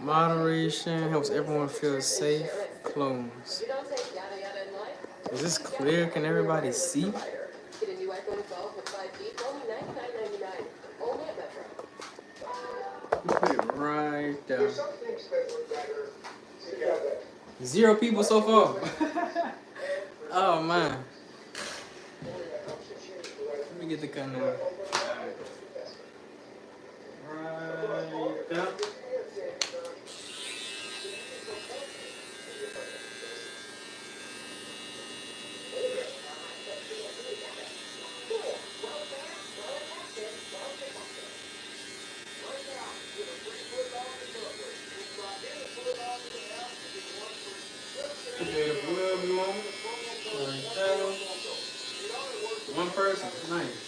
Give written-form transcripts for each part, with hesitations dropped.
Moderation helps everyone feel safe. Close. Is this clear? Can everybody see? Put it right there. 0 people so far. Oh man. Let me get the gun now. Right there. 1 person, nice.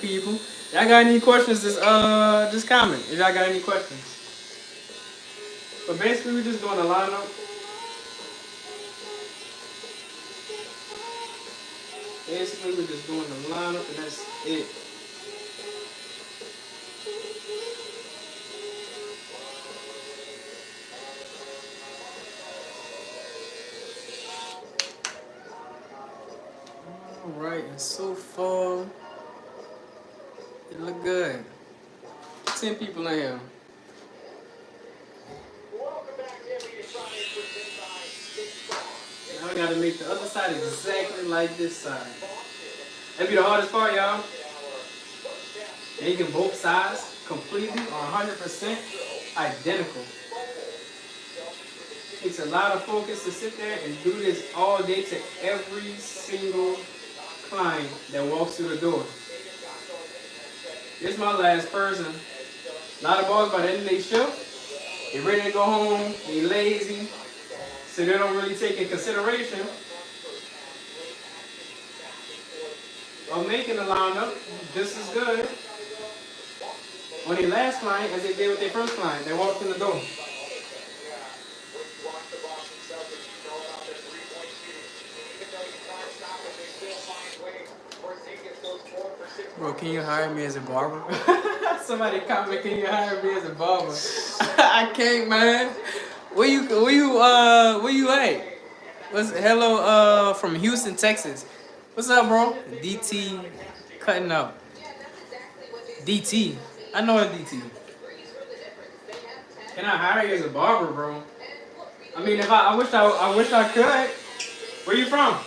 People, y'all got any questions? Just comment if y'all got any questions. But basically, we're just doing a lineup. Basically, we're just doing the lineup, and that's it. All right, and so far, it look good. 10 people in here. Now we gotta make the other side exactly like this side. That'd be the hardest part, y'all. Making both sides completely 100% identical. Takes a lot of focus to sit there and do this all day to every single client that walks through the door. This is my last person. A lot of boys by the end of their shift, they ready to go home, they lazy, so they don't really take in consideration of making a lineup just as good on their last client as they did with their first client. They walked in the door. Bro, can you hire me as a barber? Somebody comment, can you hire me as a barber? I can't, man. Where you at? Hello, from Houston, Texas. What's up, bro? DT cutting up. DT. I know a DT. Can I hire you as a barber, bro? I mean, if I wish I could. Where you from?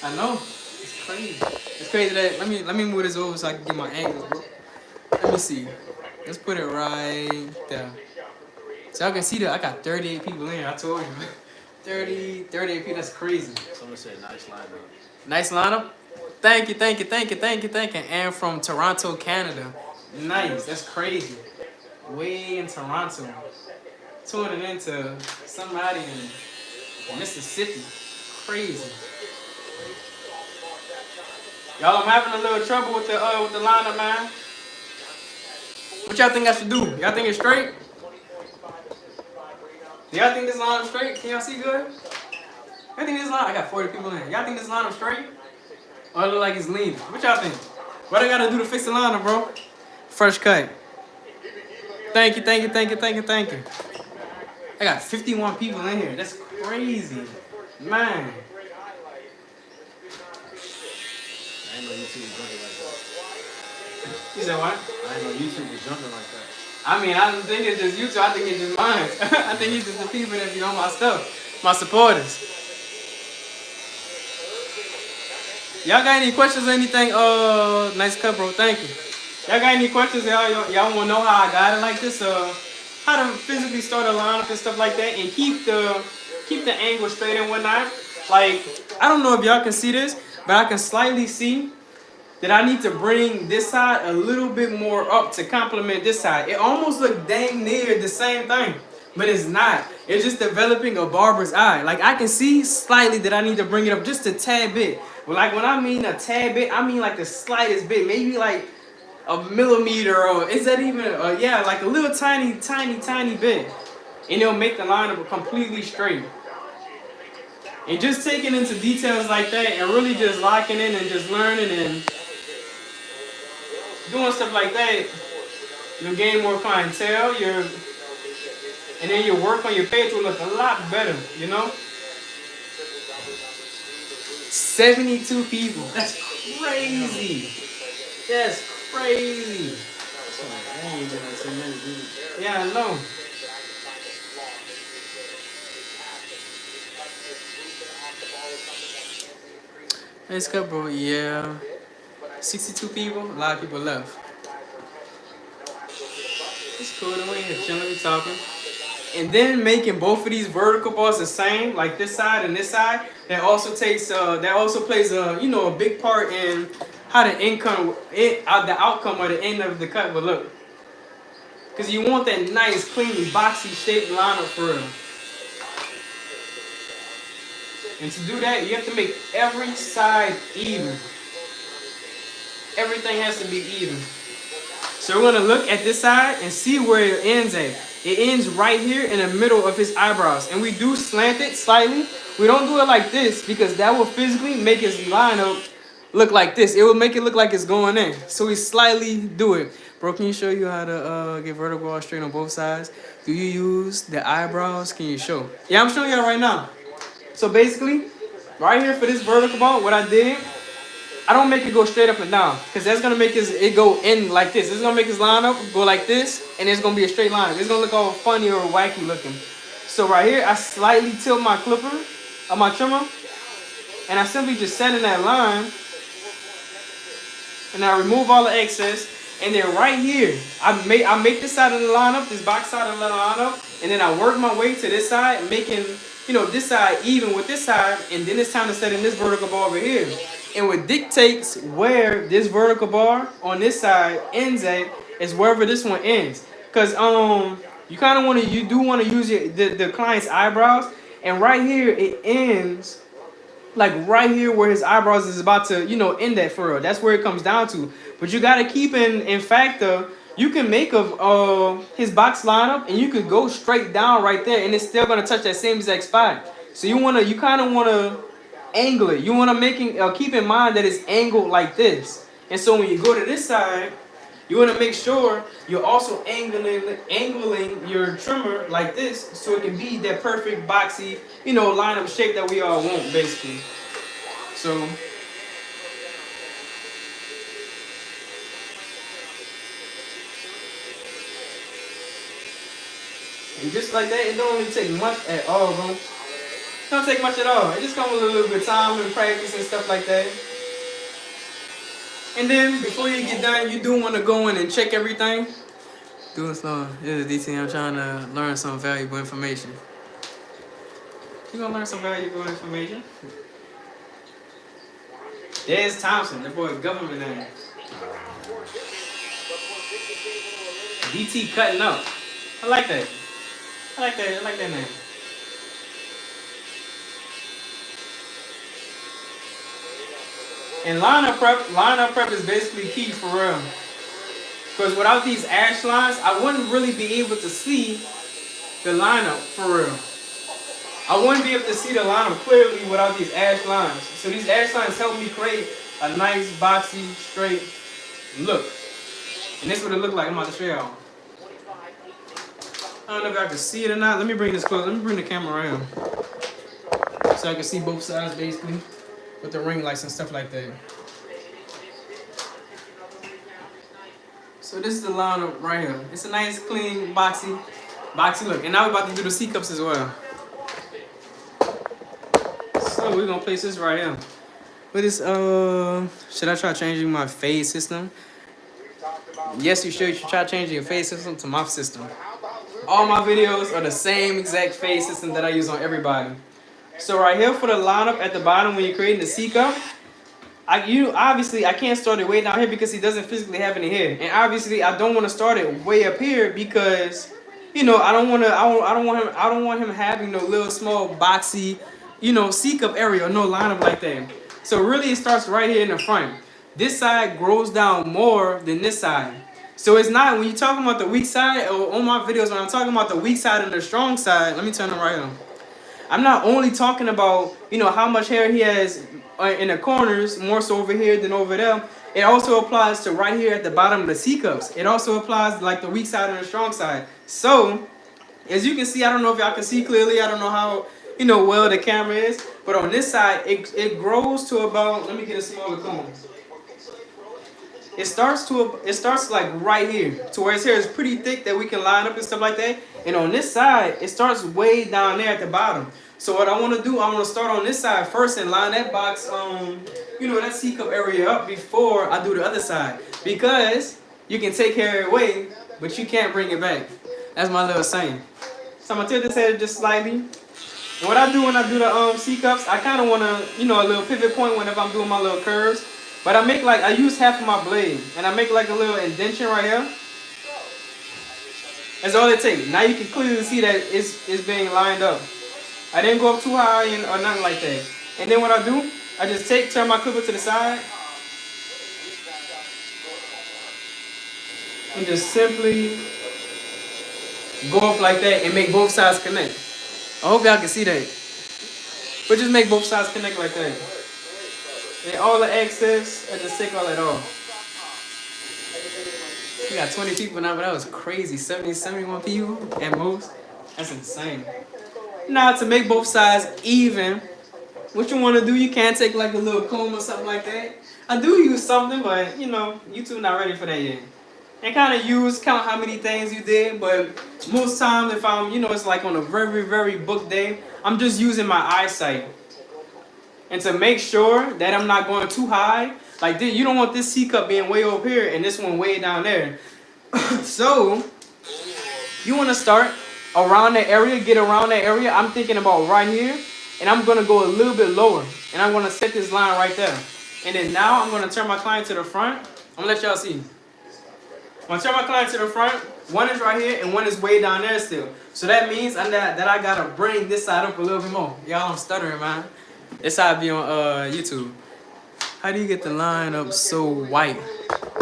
I know. It's crazy. It's crazy that let me move this over so I can get my angles, bro. Let me see. Let's put it right there. So y'all can see that I got 38 people in here. I told you. 38 people. That's crazy. Someone said nice lineup. Nice lineup. Thank you. And from Toronto, Canada. Nice. That's crazy. Way in Toronto. Tuning into somebody in Mississippi. Crazy. Y'all, I'm having a little trouble with the lineup, man. What y'all think I should do? Y'all think it's straight? Do y'all think this lineup straight? Can y'all see good? Y'all think this line? I got 40 people in. Y'all think this lineup straight? Or it look like it's leaning? What y'all think? What I gotta do to fix the lineup, bro? Fresh cut. Thank you. I got 51 people in here. That's crazy, man. I didn't know YouTube was jumping like that. You said what? I didn't know YouTube was jumping like that. I mean, I don't think it's just YouTube. I think it's just mine. I think it's just the people that be on my stuff, my supporters. Y'all got any questions or anything? Nice cut, bro. Thank you. Y'all got any questions? Y'all want to know how I got it like this? How to physically start a lineup and stuff like that, and keep the angle straight and whatnot. Like, I don't know if y'all can see this, but I can slightly see that I need to bring this side a little bit more up to complement this side. It almost look dang near the same thing, but it's not. It's just developing a barber's eye. Like I can see slightly that I need to bring it up just a tad bit. But like when I mean a tad bit, I mean like the slightest bit, maybe like a millimeter, or is that even, yeah, like a little tiny bit. And it'll make the lineup completely straight. And just taking into details like that and really just locking in and just learning and doing stuff like that, you'll gain more clientele, and then your work on your page will look a lot better, you know? 72 people. That's crazy. That's crazy. Yeah, I know. Let's go, bro. Yeah. 62 people. A lot of people left. It's cool. Then we here chilling, we talking. And then making both of these vertical bars the same, like this side and this side, that also plays a a big part in how the the outcome or the end of the cut will look. Cause you want that nice, cleanly boxy shaped lineup for real. And to do that, you have to make every side even. Everything has to be even. So we're gonna look at this side and see where it ends at. It ends right here in the middle of his eyebrows. And we do slant it slightly. We don't do it like this because that will physically make his lineup look like this. It will make it look like it's going in. So we slightly do it. Bro, can you show you how to get vertical bars straight on both sides? Do you use the eyebrows? Can you show? Yeah, I'm showing you right now. So basically, right here for this vertical ball, what I did, I don't make it go straight up and down because that's going to make it go in like this. It's going to make his lineup go like this, and it's going to be a straight line. It's going to look all funny or wacky looking. So right here, I slightly tilt my clipper, my trimmer, and I simply just set in that line, and I remove all the excess. And then right here, I make this side of the lineup, this box side of the lineup, and then I work my way to this side, making this side even with this side, and then it's time to set in this vertical bar over here. And what dictates where this vertical bar on this side ends at is wherever this one ends. Cause you kind of want to use the client's eyebrows, and right here it ends like right here where his eyebrows is about to end at for real. That's where it comes down to. But you gotta keep in fact you can make his box lineup and you could go straight down right there and it's still gonna touch that same exact spot. So you kind of wanna angle it. You want to keep in mind that it's angled like this. And so when you go to this side, you want to make sure you're also angling your trimmer like this so it can be that perfect boxy, lineup shape that we all want basically. So and just like that, it don't really take much at all, bro. It don't take much at all. It just comes with a little bit of time and practice and stuff like that. And then before you get done, you do want to go in and check everything. Do it slow. This is DT. I'm trying to learn some valuable information. You're going to learn some valuable information. There's Thompson, that boy government name. DT cutting up. I like that. I like that name. And lineup prep is basically key for real. Because without these ash lines, I wouldn't really be able to see the lineup for real. I wouldn't be able to see the lineup clearly without these ash lines. So these ash lines help me create a nice, boxy, straight look. And this is what it looked like. I'm about to show y'all. I don't know if I can see it or not. Let me bring this close. Let me bring the camera around so I can see both sides basically with the ring lights and stuff like that. So this is the lineup right here. It's a nice, clean, boxy look. And now we're about to do the C cups as well. So we're gonna place this right here. But it's should I try changing my phase system? Yes, you should. You should try changing your phase system to my system. All my videos are the same exact phase system that I use on everybody. So right here for the lineup at the bottom when you're creating the C cup, Obviously I can't start it way down here because he doesn't physically have any hair, and obviously I don't want to start it way up here because, you know, I don't want him having no little small boxy, you know, C cup area or no lineup like that. So really it starts right here in the front. This side grows down more than this side. So it's not, when you're talking about the weak side, or on my videos when I'm talking about the weak side and the strong side, let me turn them right on. I'm not only talking about, you know, how much hair he has in the corners, more so over here than over there. It also applies to right here at the bottom of the C cups. It also applies like the weak side and the strong side. So, as you can see, I don't know if y'all can see clearly. I don't know how, you know, well the camera is. But on this side, it grows to about, let me get a smaller cone. It starts like right here, to where his hair is pretty thick that we can line up and stuff like that. And on this side, it starts way down there at the bottom. So what I want to do, I want to start on this side first and line that box, you know, that C cup area up before I do the other side. Because you can take hair away, but you can't bring it back. That's my little saying. So I'm gonna tilt this head just slightly. And what I do when I do the C cups, I kind of want to, you know, a little pivot point whenever I'm doing my little curves. But I make like, I use half of my blade, and I make like a little indentation right here. That's all it takes. Now you can clearly see that it's being lined up. I didn't go up too high or nothing like that. And then what I do, I just turn my clipper to the side, and just simply go up like that and make both sides connect. I hope y'all can see that. But just make both sides connect like that. And all the excess, I just take all that off. We got 20 people now, but that was crazy. 70, 71 people at most. That's insane. Now to make both sides even, what you want to do, you can take like a little comb or something like that. I do use something, but you know, YouTube not ready for that yet. And kind of count how many things you did, but most times if I'm, you know, it's like on a very, very booked day, I'm just using my eyesight. And to make sure that I'm not going too high, like this, you don't want this C cup being way over here and this one way down there. So, you want to start around that area, get around that area. I'm thinking about right here, and I'm going to go a little bit lower. And I'm going to set this line right there. And then now I'm going to turn my client to the front. I'm going to let y'all see. I'm going to turn my client to the front. One is right here, and one is way down there still. So that means that I got to bring this side up a little bit more. Y'all, I'm stuttering, man. This how I be on YouTube. How do you get the line up so white?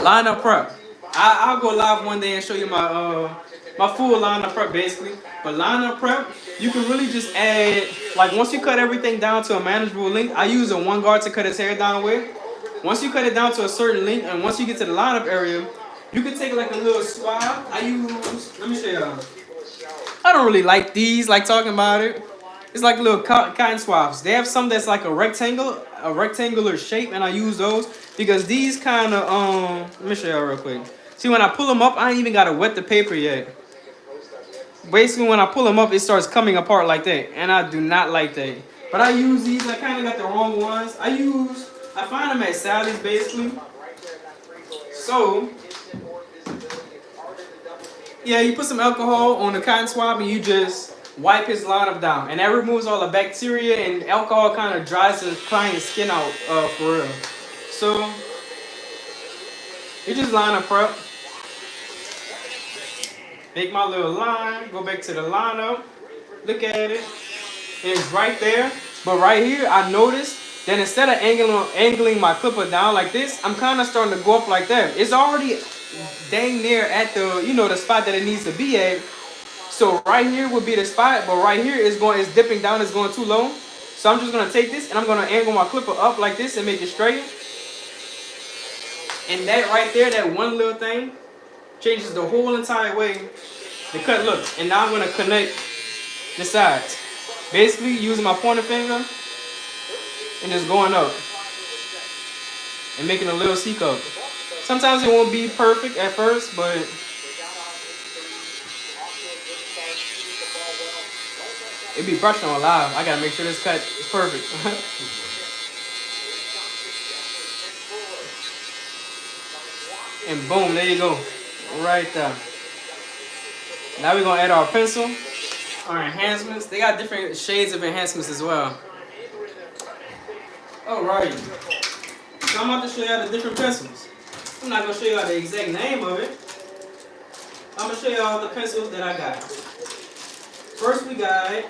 Line up prep. I'll go live one day and show you my my full line up prep basically. But line up prep, you can really just add, like once you cut everything down to a manageable length, I use a 1 guard to cut his hair down with. Once you cut it down to a certain length, and once you get to the lineup area, you can take like a little swab. I use, let me show y'all. I don't really like these, like talking about it. It's like little cotton swabs. They have some that's like a rectangular shape, and I use those because these kind of let me show y'all real quick. See, when I pull them up, I ain't even gotta wet the paper yet. Basically, when I pull them up, it starts coming apart like that, and I do not like that. But I use these. I kind of got the wrong ones. I find them at Sally's basically. So yeah, you put some alcohol on the cotton swab, and you just wipe his lineup down, and that removes all the bacteria, and alcohol kind of dries the client's skin out for real. So you just line up prep, make my little line, go back to the lineup, look at it, and it's right there. But right here, I noticed that instead of angling my clipper down like this, I'm kind of starting to go up like that. It's already dang near at the, you know, the spot that it needs to be at. So right here would be the spot, but right here is dipping down, it's going too low. So I'm just gonna take this and I'm gonna angle my clipper up like this and make it straight. And that right there, that one little thing, changes the whole entire way the cut looks. And now I'm gonna connect the sides. Basically using my pointer finger and just going up and making a little C cup. Sometimes it won't be perfect at first, but it be brushed on live. I gotta make sure this cut is perfect. And boom, there you go. Right there. Now we're gonna add our pencil, our enhancements. They got different shades of enhancements as well. Alright. So I'm about to show y'all the different pencils. I'm not gonna show y'all the exact name of it. I'm gonna show y'all the pencils that I got. First we got,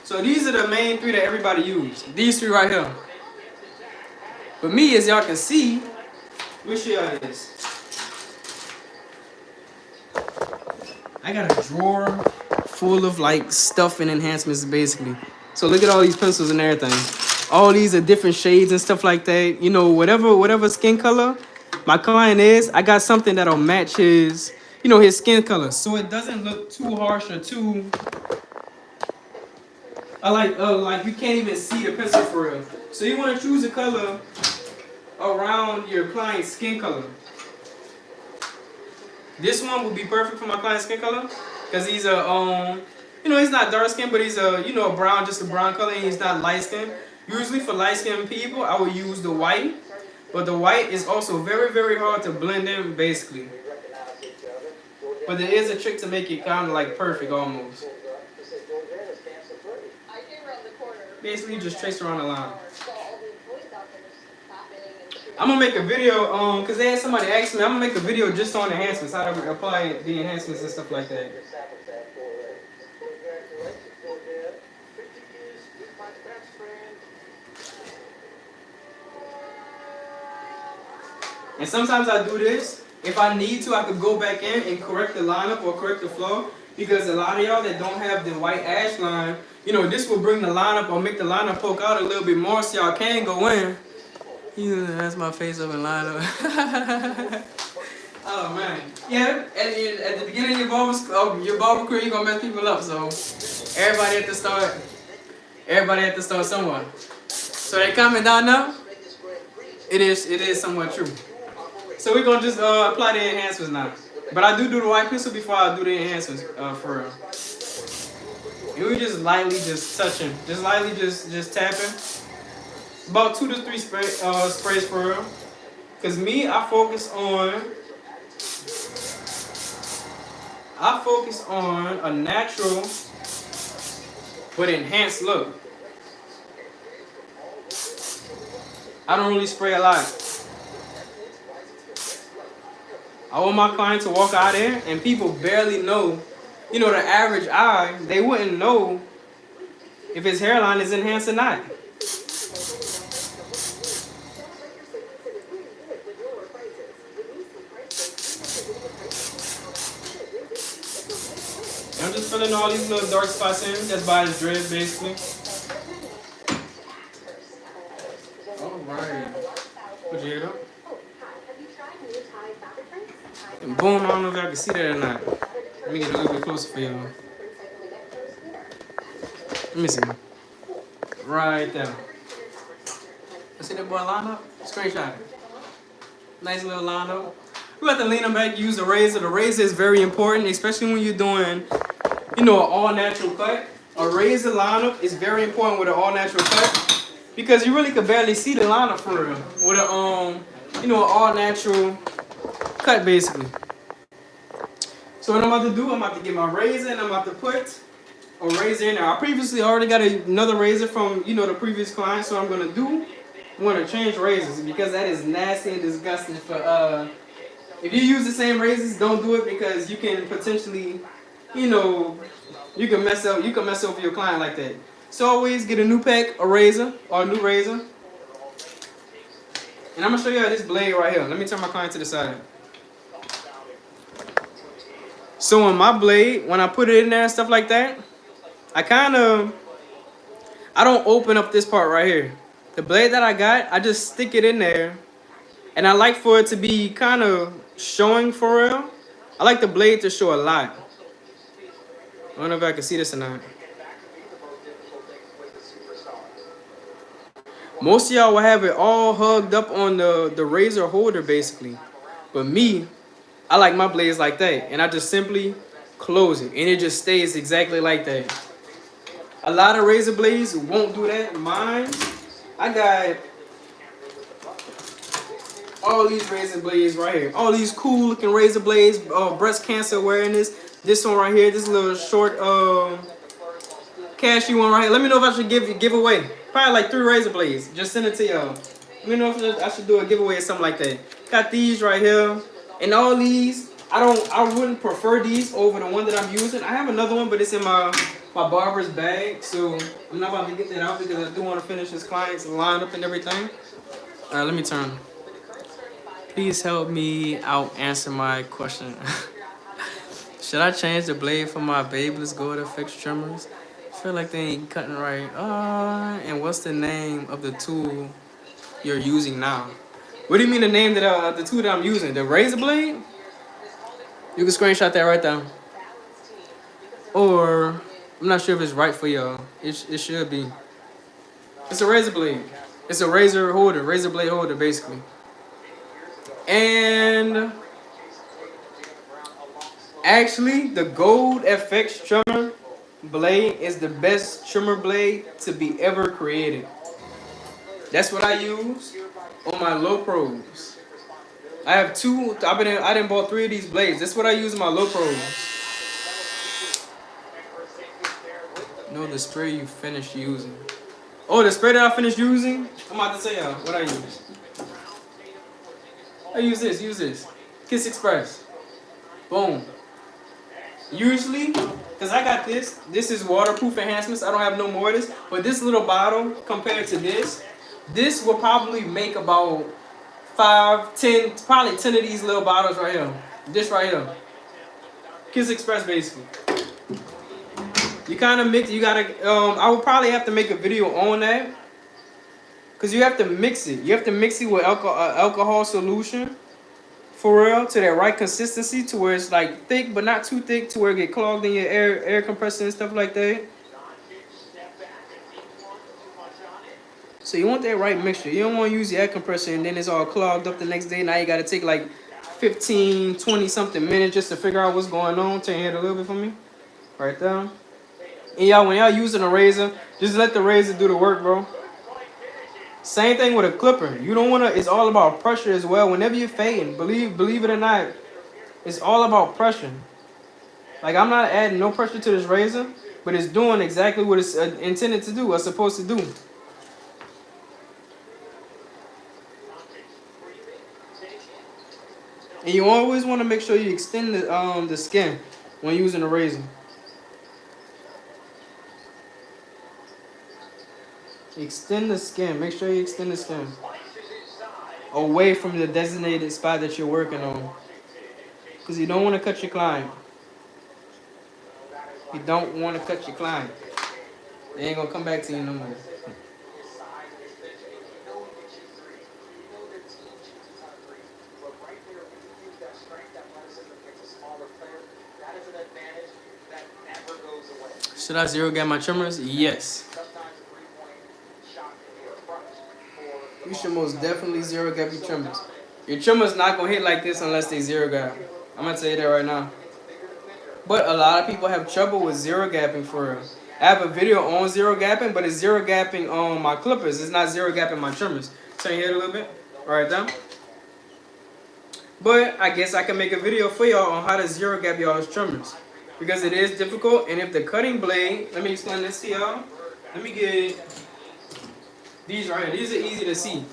so these are the main three that everybody uses. These three right here. But me, as y'all can see, let me show y'all this. I got a drawer full of like stuff and enhancements basically. So look at all these pencils and everything. All these are different shades and stuff like that. You know, whatever skin color my client is, I got something that'll match his, you know, his skin color. So it doesn't look too harsh or too like you can't even see the pencil for real. So you want to choose a color around your client's skin color. This one would be perfect for my client's skin color because he's a you know, he's not dark skin, but he's a, you know, a brown, just a brown color, and he's not light skin. Usually for light skinned people, I would use the white, but the white is also very, very hard to blend in basically. But there is a trick to make it kind of like perfect almost. Basically, you just trace around the line. I'm gonna make a video, cause they had somebody ask me. I'm gonna make a video just on enhancements, how to apply the enhancements and stuff like that. And sometimes I do this. If I need to, I could go back in and correct the lineup or correct the flow. Because a lot of y'all that don't have the white ash line, you know, this will bring the lineup or make the lineup poke out a little bit more so y'all can go in. That's my face up in lineup. Oh man. Yeah, at the beginning of your barber career, you're gonna mess people up. So everybody at the start somewhere. So they comment down now. It is somewhat true. So we're gonna just apply the enhancements now. But I do the white pencil before I do the enhancements for real. And we just lightly just touching, just lightly just tapping. About 2 to 3 sprays for real. Cause me, I focus on a natural but enhanced look. I don't really spray a lot. I want my client to walk out there and people barely know, you know, the average eye, they wouldn't know if his hairline is enhanced or not. And I'm just filling all these little dark spots in, that's by his dread basically. Alright. Put your head up. And boom, I don't know if y'all can see that or not. Let me get a little bit closer for y'all. Let me see. Right there. You see that boy line up? Screenshot it. Nice little line up. We got to lean them back, use the razor. The razor is very important, especially when you're doing, you know, an all-natural cut. A razor lineup is very important with an all-natural cut because you really could barely see the lineup for real. With a, you know, an all-natural cut basically. So what I'm about to do, I'm about to get my razor and I'm about to put a razor in there. I previously already got another razor from, you know, the previous client, so I'm gonna want to change razors because that is nasty and disgusting. For if you use the same razors, don't do it because you can potentially, you know, you can mess up with your client like that. So always get a new pack, a razor or a new razor. And I'm gonna show you this blade right here. Let me turn my client to the side. So on my blade, when I put it in there and stuff like that, I don't open up this part right here. The blade that I got, I just stick it in there. And I like for it to be kind of showing for real. I like the blade to show a lot. I don't know if I can see this or not. Most of y'all will have it all hugged up on the razor holder basically. But me, I like my blades like that. And I just simply close it. And it just stays exactly like that. A lot of razor blades won't do that. Mine, I got all these razor blades right here. All these cool looking razor blades. Breast cancer awareness. This one right here. This little short cashew one right here. Let me know if I should give away. Probably like 3 razor blades. Just send it to y'all. Let me know if I should do a giveaway or something like that. Got these right here, and all these. I wouldn't prefer these over the one that I'm using. I have another one, but it's in my Barber's bag, so I'm not about to get that out because I do want to finish this client's lineup and everything. All right, let me turn. Please help me out answer my question. Should I change the blade for my Babeless Gold FX trimmers? I feel like they ain't cutting right. And what's the name of the tool you're using now? What do you mean the name that the tool that I'm using? The razor blade? You can screenshot that right there. Or I'm not sure if it's right for y'all. It should be. It's a razor blade. It's a razor holder, razor blade holder basically. And actually, the Gold FX trimmer blade is the best trimmer blade to be ever created. That's what I use on my low pros. I have two. I done bought 3 of these blades. That's what I use in my low pros. No, the spray you finished using. Oh, the spray that I finished using? I'm about to tell y'all what I use. I use this. Kiss Express. Boom. Usually, because I got this is waterproof enhancements. I don't have no more of this. But this little bottle compared to this will probably make about 5, 10, probably 10 of these little bottles right here. This right here. Kiss Express basically. You kind of mix, you gotta, I would probably have to make a video on that. Because you have to mix it. You have to mix it with alcohol solution. For real, to that right consistency, to where it's like thick but not too thick, to where it get clogged in your air compressor and stuff like that. So you want that right mixture. You don't want to use your air compressor and then it's all clogged up the next day. Now you got to take like 15, 20 something minutes just to figure out what's going on. Turn your head a little bit for me. Right there. And y'all, when y'all using a razor, just let the razor do the work, bro. Same thing with a clipper. You don't want to, it's all about pressure as well. Whenever you're fading, believe it or not, it's all about pressure. Like, I'm not adding no pressure to this razor, but it's doing exactly what it's intended to do, or supposed to do. And you always want to make sure you extend the skin when using a razor. Extend the skin. Make sure you extend the skin away from the designated spot that you're working on. Because you don't want to cut your client. You don't want to cut your client. They ain't going to come back to you no more. Should I zero gap my trimmers? Yes. You should most definitely zero gap your trimmers. Your trimmers not going to hit like this unless they zero gap. I'm going to tell you that right now. But a lot of people have trouble with zero gapping for real. I have a video on zero gapping, but it's zero gapping on my clippers. It's not zero gapping my trimmers. Turn your head a little bit. Right down. But I guess I can make a video for y'all on how to zero gap y'all's trimmers. Because it is difficult. And if the cutting blade, let me explain this to y'all. Let me get these right here. These are easy to see.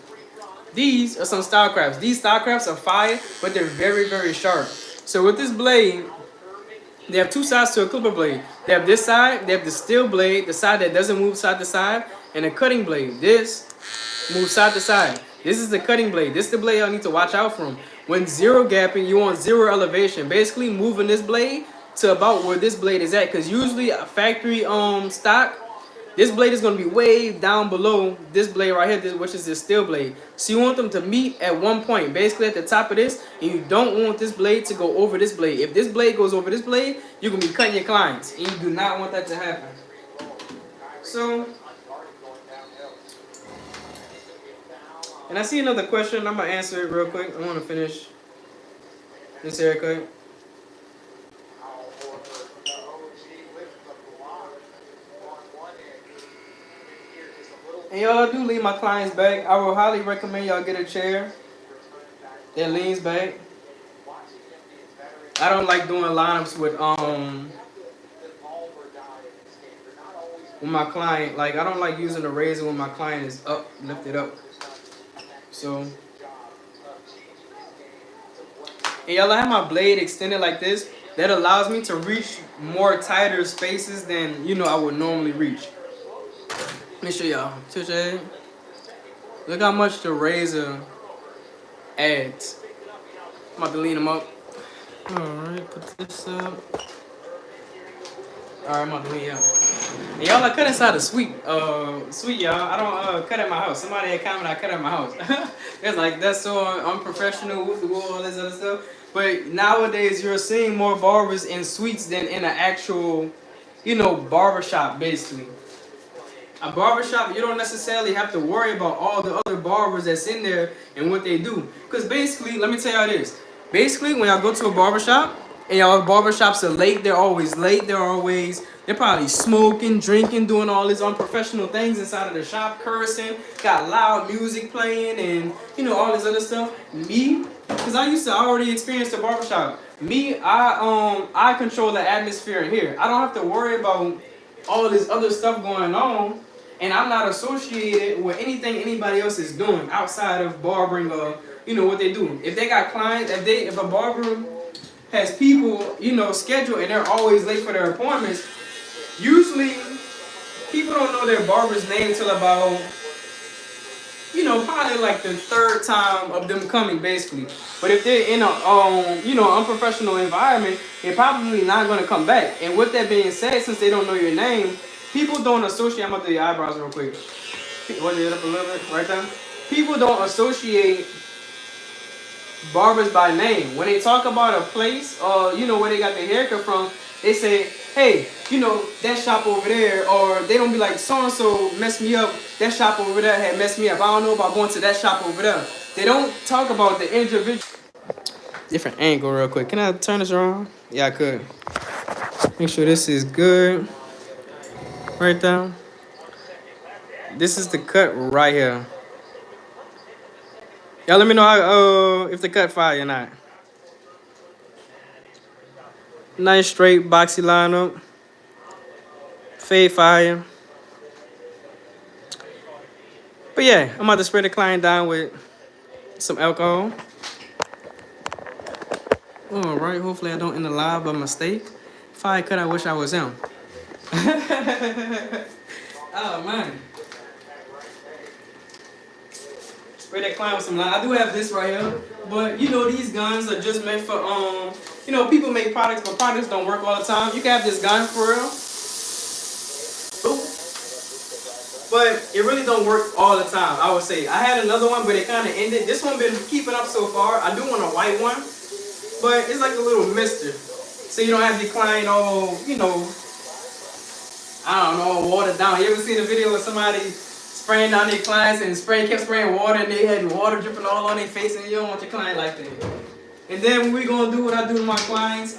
These are some style crafts. These style crafts are fire, but they're very, very sharp. So with this blade, they have two sides to a clipper blade. They have this side, they have the steel blade, the side that doesn't move side to side, and a cutting blade. This moves side to side. This is the cutting blade. This is the blade y'all need to watch out from. When zero gapping, you want zero elevation. Basically moving this blade to about where this blade is at. Because usually a factory stock, this blade is going to be way down below this blade right here, which is the steel blade. So you want them to meet at one point, basically at the top of this, and you don't want this blade to go over this blade. If this blade goes over this blade, you're going to be cutting your clients, and you do not want that to happen. So, and I see another question. I'm going to answer it real quick. I want to finish this haircut. And y'all do lean my clients back. I will highly recommend y'all get a chair that leans back. I don't like doing lineups with my client. Like, I don't like using the razor when my client is up, lifted up. So, and y'all, I have my blade extended like this. That allows me to reach more tighter spaces than, you know, I would normally reach. Let me show y'all. Look how much the razor adds. I'm about to lean them up. Alright, put this up. Alright, I'm about to lean up. And y'all, I cut inside a sweet, y'all. I don't cut at my house. Somebody had commented I cut at my house. It's like, that's so unprofessional, whoop the wall, all this other stuff. But nowadays, you're seeing more barbers in suites than in an actual, you know, barbershop, basically. A barbershop, you don't necessarily have to worry about all the other barbers that's in there and what they do. Because basically, let me tell y'all this. Basically, when y'all go to a barbershop, and y'all barbershops are late, they're always late, they're probably smoking, drinking, doing all these unprofessional things inside of the shop, cursing, got loud music playing, and, you know, all this other stuff. Me, because I already experienced a barbershop. Me, I control the atmosphere in here. I don't have to worry about all this other stuff going on, and I'm not associated with anything anybody else is doing outside of barbering or, you know, what they do. If they got clients, if a barber has people, you know, scheduled and they're always late for their appointments, usually people don't know their barber's name till about, you know, probably like the third time of them coming, basically. But if they're in a, you know, unprofessional environment, they're probably not going to come back. And with that being said, since they don't know your name, people don't associate. I'm going to do your eyebrows real quick. Hold it up a little bit, right there. People don't associate barbers by name. When they talk about a place, you know, where they got their haircut from, they say, hey, you know, that shop over there, or they don't be like, so-and-so messed me up, that shop over there had messed me up, I don't know about going to that shop over there. They don't talk about the individual. Different angle real quick. Can I turn this around? Yeah, I could. Make sure this is good. Right down. This is the cut right here. Y'all let me know how, if the cut fire or not. Nice straight boxy lineup. Fade fire. But yeah, I'm about to spray the client down with some alcohol. Alright, hopefully I don't end the live by mistake. Fire cut, I wish I was him. Oh man. Spray that client with some lime. I do have this right here. But you know, these guns are just meant for you know, people make products, but products don't work all the time. You can have this gun for real. But it really don't work all the time, I would say. I had another one, but it kind of ended. This one been keeping up so far. I do want a white one, but it's like a little mister. So you don't have the client all, you know, I don't know, watered down. You ever seen a video of somebody spraying down their clients and kept spraying water and they had water dripping all on their face, and you don't want your client like that. And then when we gonna do what I do to my clients,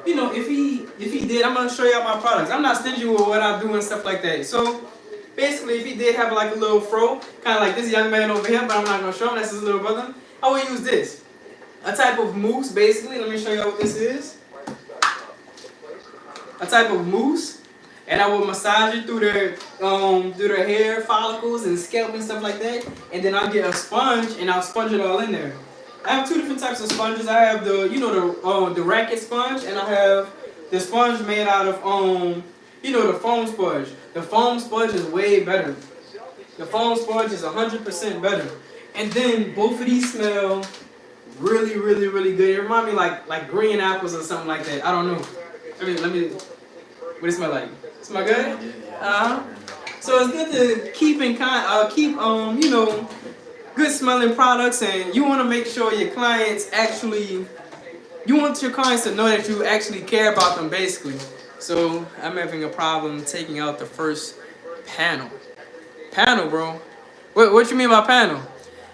you know, if he did, I'm gonna show y'all my products. I'm not stingy with what I do and stuff like that. So basically, if he did have like a little fro, kind of like this young man over here, but I'm not gonna show him, that's his little brother, I would use this. A type of mousse, basically. Let me show y'all what this is. A type of mousse. And I will massage it through their hair follicles and scalp and stuff like that. And then I'll get a sponge and I'll sponge it all in there. I have two different types of sponges. I have the, you know, the racket sponge, and I have the sponge made out of, you know, the foam sponge. The foam sponge is way better. The foam sponge is 100% better. And then both of these smell really, really, really good. It reminds me like green apples or something like that. I don't know. Let me. What does it smell like? Smell good? So it's good to keep you know, good smelling products, and you want to make sure your clients actually, you want your clients to know that you actually care about them, basically. So I'm having a problem taking out the first panel. Panel, bro. What you mean by panel?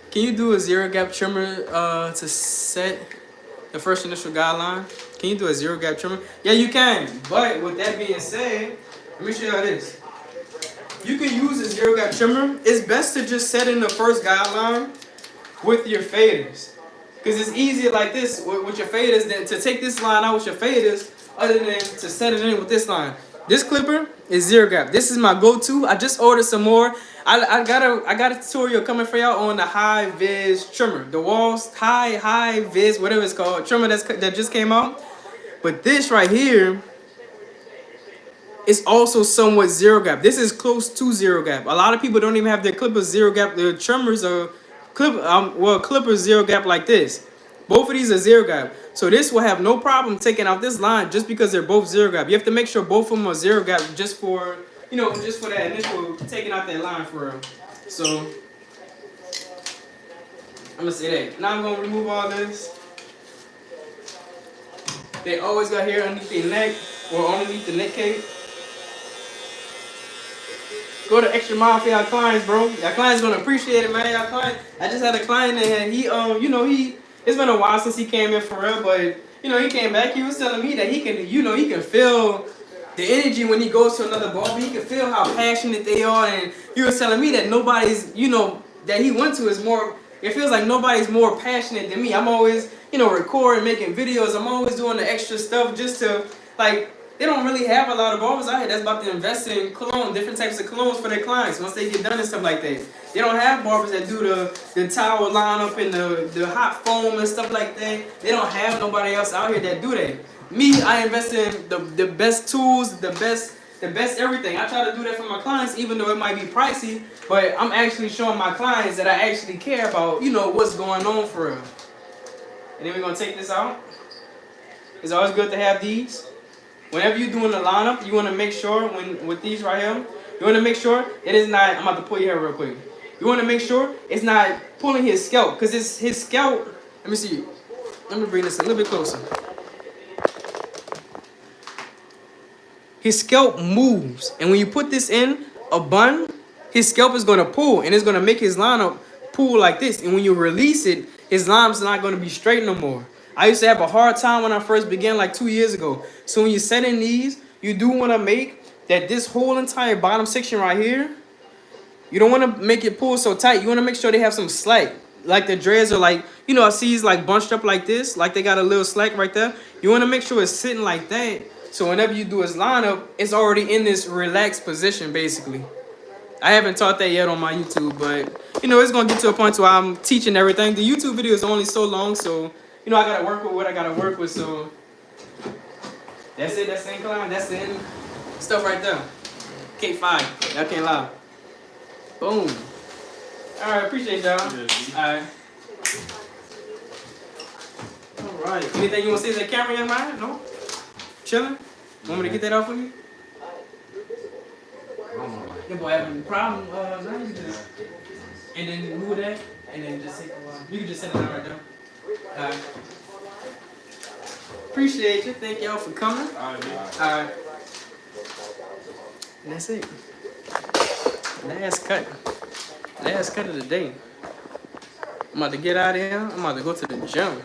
Can you do a zero gap trimmer to set the first initial guideline? Can you do a zero gap trimmer? Yeah, you can. But with that being said, let me show you how this. You can use a zero gap trimmer. It's best to just set in the first guideline with your faders. Because it's easier like this with your faders than to take this line out with your faders, other than to set it in with this line. This clipper, is zero gap. This is my go-to. I just ordered some more. I got a tutorial coming for y'all on the high vis trimmer, the walls high vis, whatever it's called, trimmer that just came out. But this right here is also somewhat zero gap. This is close to zero gap. A lot of people don't even have their clippers zero gap. Their trimmers are clippers zero gap like this. Both of these are zero gap. So this will have no problem taking out this line just because they're both zero gap. You have to make sure both of them are zero gap just for, just for that initial taking out that line for real. So I'm gonna say that. Now I'm gonna remove all this. They always got hair underneath their neck or underneath the neck cape. Go the extra mile for y'all clients, bro. Y'all clients gonna appreciate it, man. Y'all client. I just had a client and it's been a while since he came in for real, but he came back. He was telling me that he can feel the energy when he goes to another barber. He can feel how passionate they are, and he was telling me that nobody's, that he went to is more. It feels like nobody's more passionate than me. I'm always, recording, making videos. I'm always doing the extra stuff just to like. They don't really have a lot of barbers out here that's about to invest in cologne, different types of colognes for their clients once they get done and stuff like that. They don't have barbers that do the towel lineup and the hot foam and stuff like that. They don't have nobody else out here that do that. Me, I invest in the best tools, the best everything. I try to do that for my clients, even though it might be pricey, but I'm actually showing my clients that I actually care about, what's going on for real. And then we're gonna take this out. It's always good to have these. Whenever you're doing the lineup, you want to make sure with these right here, you want to make sure it is not. I'm about to pull your hair real quick. You want to make sure it's not pulling his scalp, because it's his scalp. Let me see. Let me bring this a little bit closer. His scalp moves, and when you put this in a bun, his scalp is going to pull, and it's going to make his lineup pull like this. And when you release it, his lineup's not going to be straight no more. I used to have a hard time when I first began like 2 years ago. So when you set in these, you do want to make that this whole entire bottom section right here, you don't want to make it pull so tight. You want to make sure they have some slack. Like the dreads are like, I see it's like bunched up like this, like they got a little slack right there. You want to make sure it's sitting like that. So whenever you do his lineup, it's already in this relaxed position basically. I haven't taught that yet on my YouTube, but it's going to get to a point where I'm teaching everything. The YouTube video is only so long, so I gotta work with what I gotta work with, so that's it, that's the incline, that's the end stuff right there. K5, y'all can't lie. Boom. Alright, appreciate y'all. Alright. Alright. Anything you wanna say to the camera, young man? No? Chilling? Want me to get that off of you? Your boy having a problem, now you just, and then move that, and then just take a while. You can just set it down right there. Appreciate you. Thank y'all for coming. Alright. And that's it. Last cut. Last cut of the day. I'm about to get out of here. I'm about to go to the gym.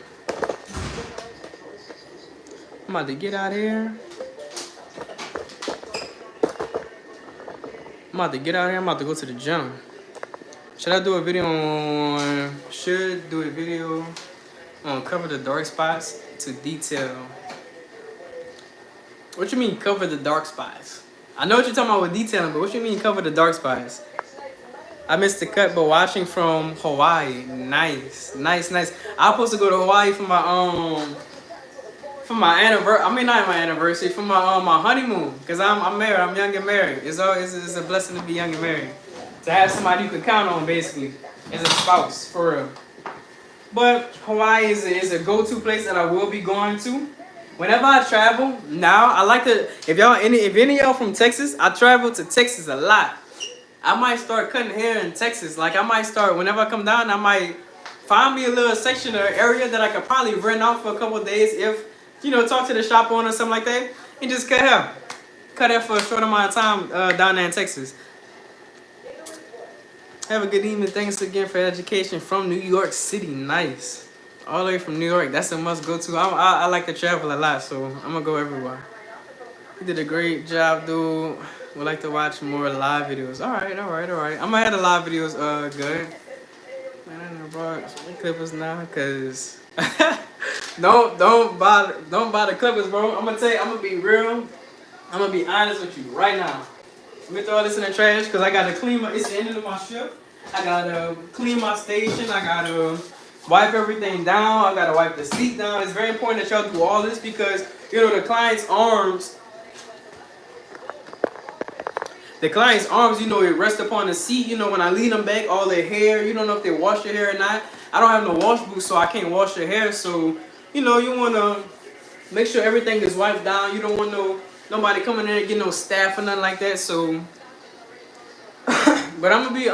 I'm about to get out of here. I'm about to go to the gym. Should I do a video on... cover the dark spots to detail. What you mean cover the dark spots? I know what you're talking about with detailing, but what you mean cover the dark spots? I missed the cut, but watching from Hawaii. Nice. I'm supposed to go to Hawaii for my anniversary. I mean, not my anniversary, for my honeymoon. Because I'm married. I'm young and married. It's a blessing to be young and married. To have somebody you can count on, basically, as a spouse, for real. But Hawaii is a go-to place that I will be going to. Whenever I travel, now I like to. If any of y'all from Texas, I travel to Texas a lot. I might start cutting hair in Texas. Like I might start whenever I come down. I might find me a little section or area that I could probably rent out for a couple of days. If talk to the shop owner or something like that, and just cut hair for a short amount of time down there in Texas. Have a good evening. Thanks again for education from New York City. Nice. All the way from New York. That's a must go to. I like to travel a lot, so I'm going to go everywhere. You did a great job, dude. Would like to watch more live videos. All right. I'm going to have the live videos good. Man, I never brought clippers now, because... don't buy the clippers, bro. I'm going to be real. I'm gonna be honest with you right now. Let me throw this in the trash because I gotta clean my. It's the end of my shift. I gotta clean my station. I gotta wipe everything down. I gotta wipe the seat down. It's very important that y'all do all this because you know the client's arms. The client's arms, you know, it rests upon the seat. You know, when I lean them back, all their hair. You don't know if they wash their hair or not. I don't have no wash boots, so I can't wash their hair. So, you know, you wanna make sure everything is wiped down. You don't want nobody coming in and get no staph or nothing like that. So, but I'm gonna be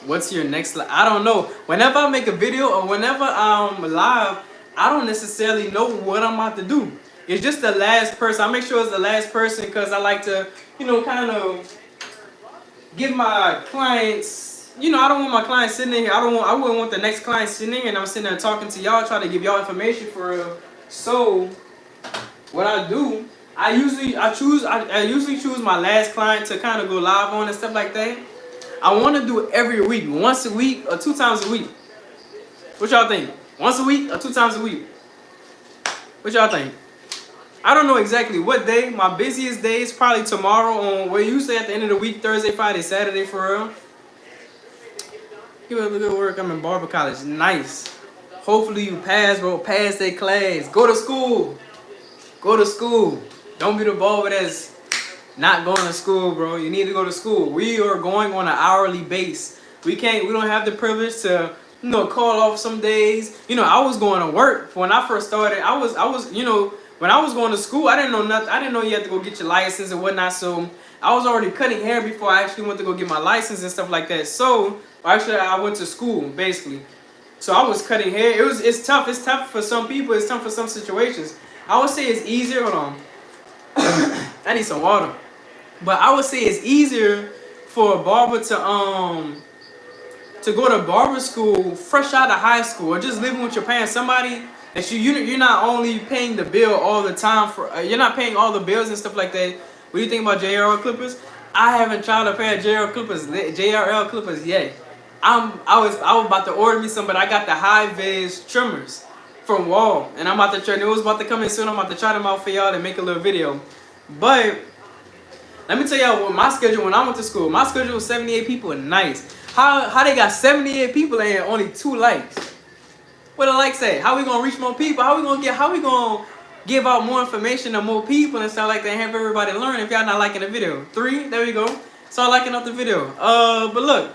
what's your next live? I don't know. Whenever I make a video or whenever I'm live, I don't necessarily know what I'm about to do. It's just the last person. I make sure it's the last person because I like to, you know, kind of give my clients. You know, I don't want my clients sitting in here. I wouldn't want the next client sitting in here and I'm sitting there talking to y'all, trying to give y'all information for real. So, what I do, I usually choose my last client to kind of go live on and stuff like that. I want to do it every week, once a week or 2 times a week. What y'all think? Once a week or 2 times a week? What y'all think? I don't know exactly what day. My busiest day is probably tomorrow on, we're usually at the end of the week, Thursday, Friday, Saturday for real. Give it a good work. I'm in Barber College. Nice. Hopefully you pass, bro. Pass that class. Go to school. Go to school. Don't be the barber that's not going to school, bro. You need to go to school. We are going on an hourly base. We don't have the privilege to, you know, call off some days. You know, I was going to work when I first started. I was, you know, when I was going to school, I didn't know nothing. I didn't know you had to go get your license and whatnot. So I was already cutting hair before I actually went to go get my license and stuff like that. So actually, I went to school basically. So I was cutting hair. It's tough. It's tough for some people. It's tough for some situations. I would say it's easier. Hold on. I need some water. But I would say it's easier for a barber to go to barber school fresh out of high school or just living with your parents. Somebody that you're not only paying the bill all the time for. You're not paying all the bills and stuff like that. What do you think about JRL clippers? I haven't tried a pair of JRL clippers yet. I was about to order me some, but I got the high vis trimmers from Wall, and I'm about to try. It was about to come in soon. I'm about to try them out for y'all and make a little video. But let me tell y'all what my schedule when I went to school. My schedule was 78 people. Nice. How they got 78 people and only 2 likes? What the likes say? How we gonna reach more people? How we gonna give out more information to more people and stuff like that and have everybody learn if y'all not liking the video? 3, there we go. Start liking up the video. But look.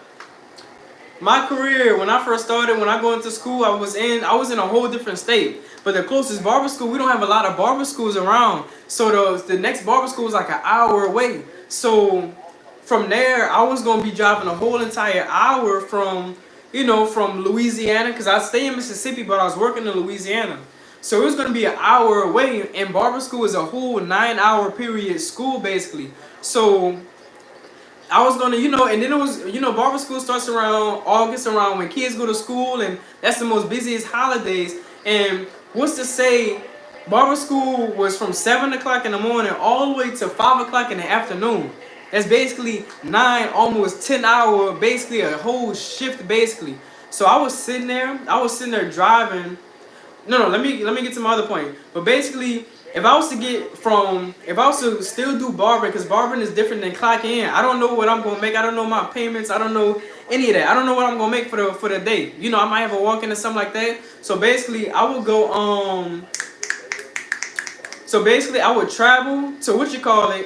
My career, when I first started, when I go into school, I was in a whole different state. But the closest barber school, we don't have a lot of barber schools around. So the next barber school is like an hour away. So from there, I was going to be driving a whole entire hour from Louisiana. Because I stay in Mississippi, but I was working in Louisiana. So it was going to be an hour away. And barber school is a whole 9-hour period school, basically. So I was gonna, and then it was, barber school starts around August, around when kids go to school, and that's the most busiest holidays. And what's to say, barber school was from 7 o'clock in the morning all the way to 5 o'clock in the afternoon. That's basically 9, almost 10 hour, basically a whole shift, basically. So I was sitting there driving. No, let me get to my other point. But basically, if I was to still do barbering, because barbering is different than clocking in, I don't know what I'm gonna make. I don't know my payments. I don't know any of that. I don't know what I'm gonna make for the day. I might have a walk-in or something like that. So basically, I would go So basically, I would travel to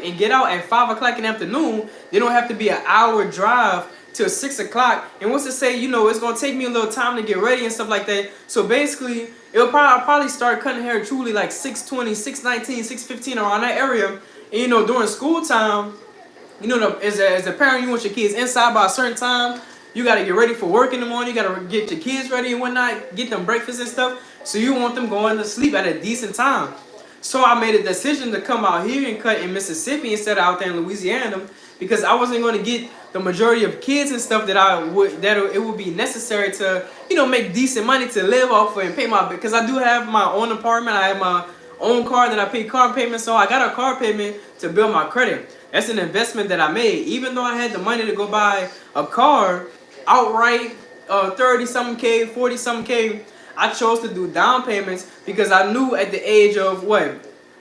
and get out at 5 o'clock in the afternoon. They don't have to be an hour drive till 6 o'clock. And what's to say, it's gonna take me a little time to get ready and stuff like that. So basically, I'll probably start cutting hair truly like 6:20, 6:19, 6:15 around that area. And during school time, as a parent, you want your kids inside by a certain time. You gotta get ready for work in the morning. You gotta get your kids ready and whatnot, get them breakfast and stuff. So you want them going to sleep at a decent time. So I made a decision to come out here and cut in Mississippi instead of out there in Louisiana, because I wasn't going to get the majority of kids and stuff that it would be necessary to make decent money to live off of and pay my, because I do have my own apartment. I have my own car that I pay car payments on. I got a car payment to build my credit. That's an investment that I made. Even though I had the money to go buy a car outright, 30-something K, 40-something K, I chose to do down payments because I knew at the age of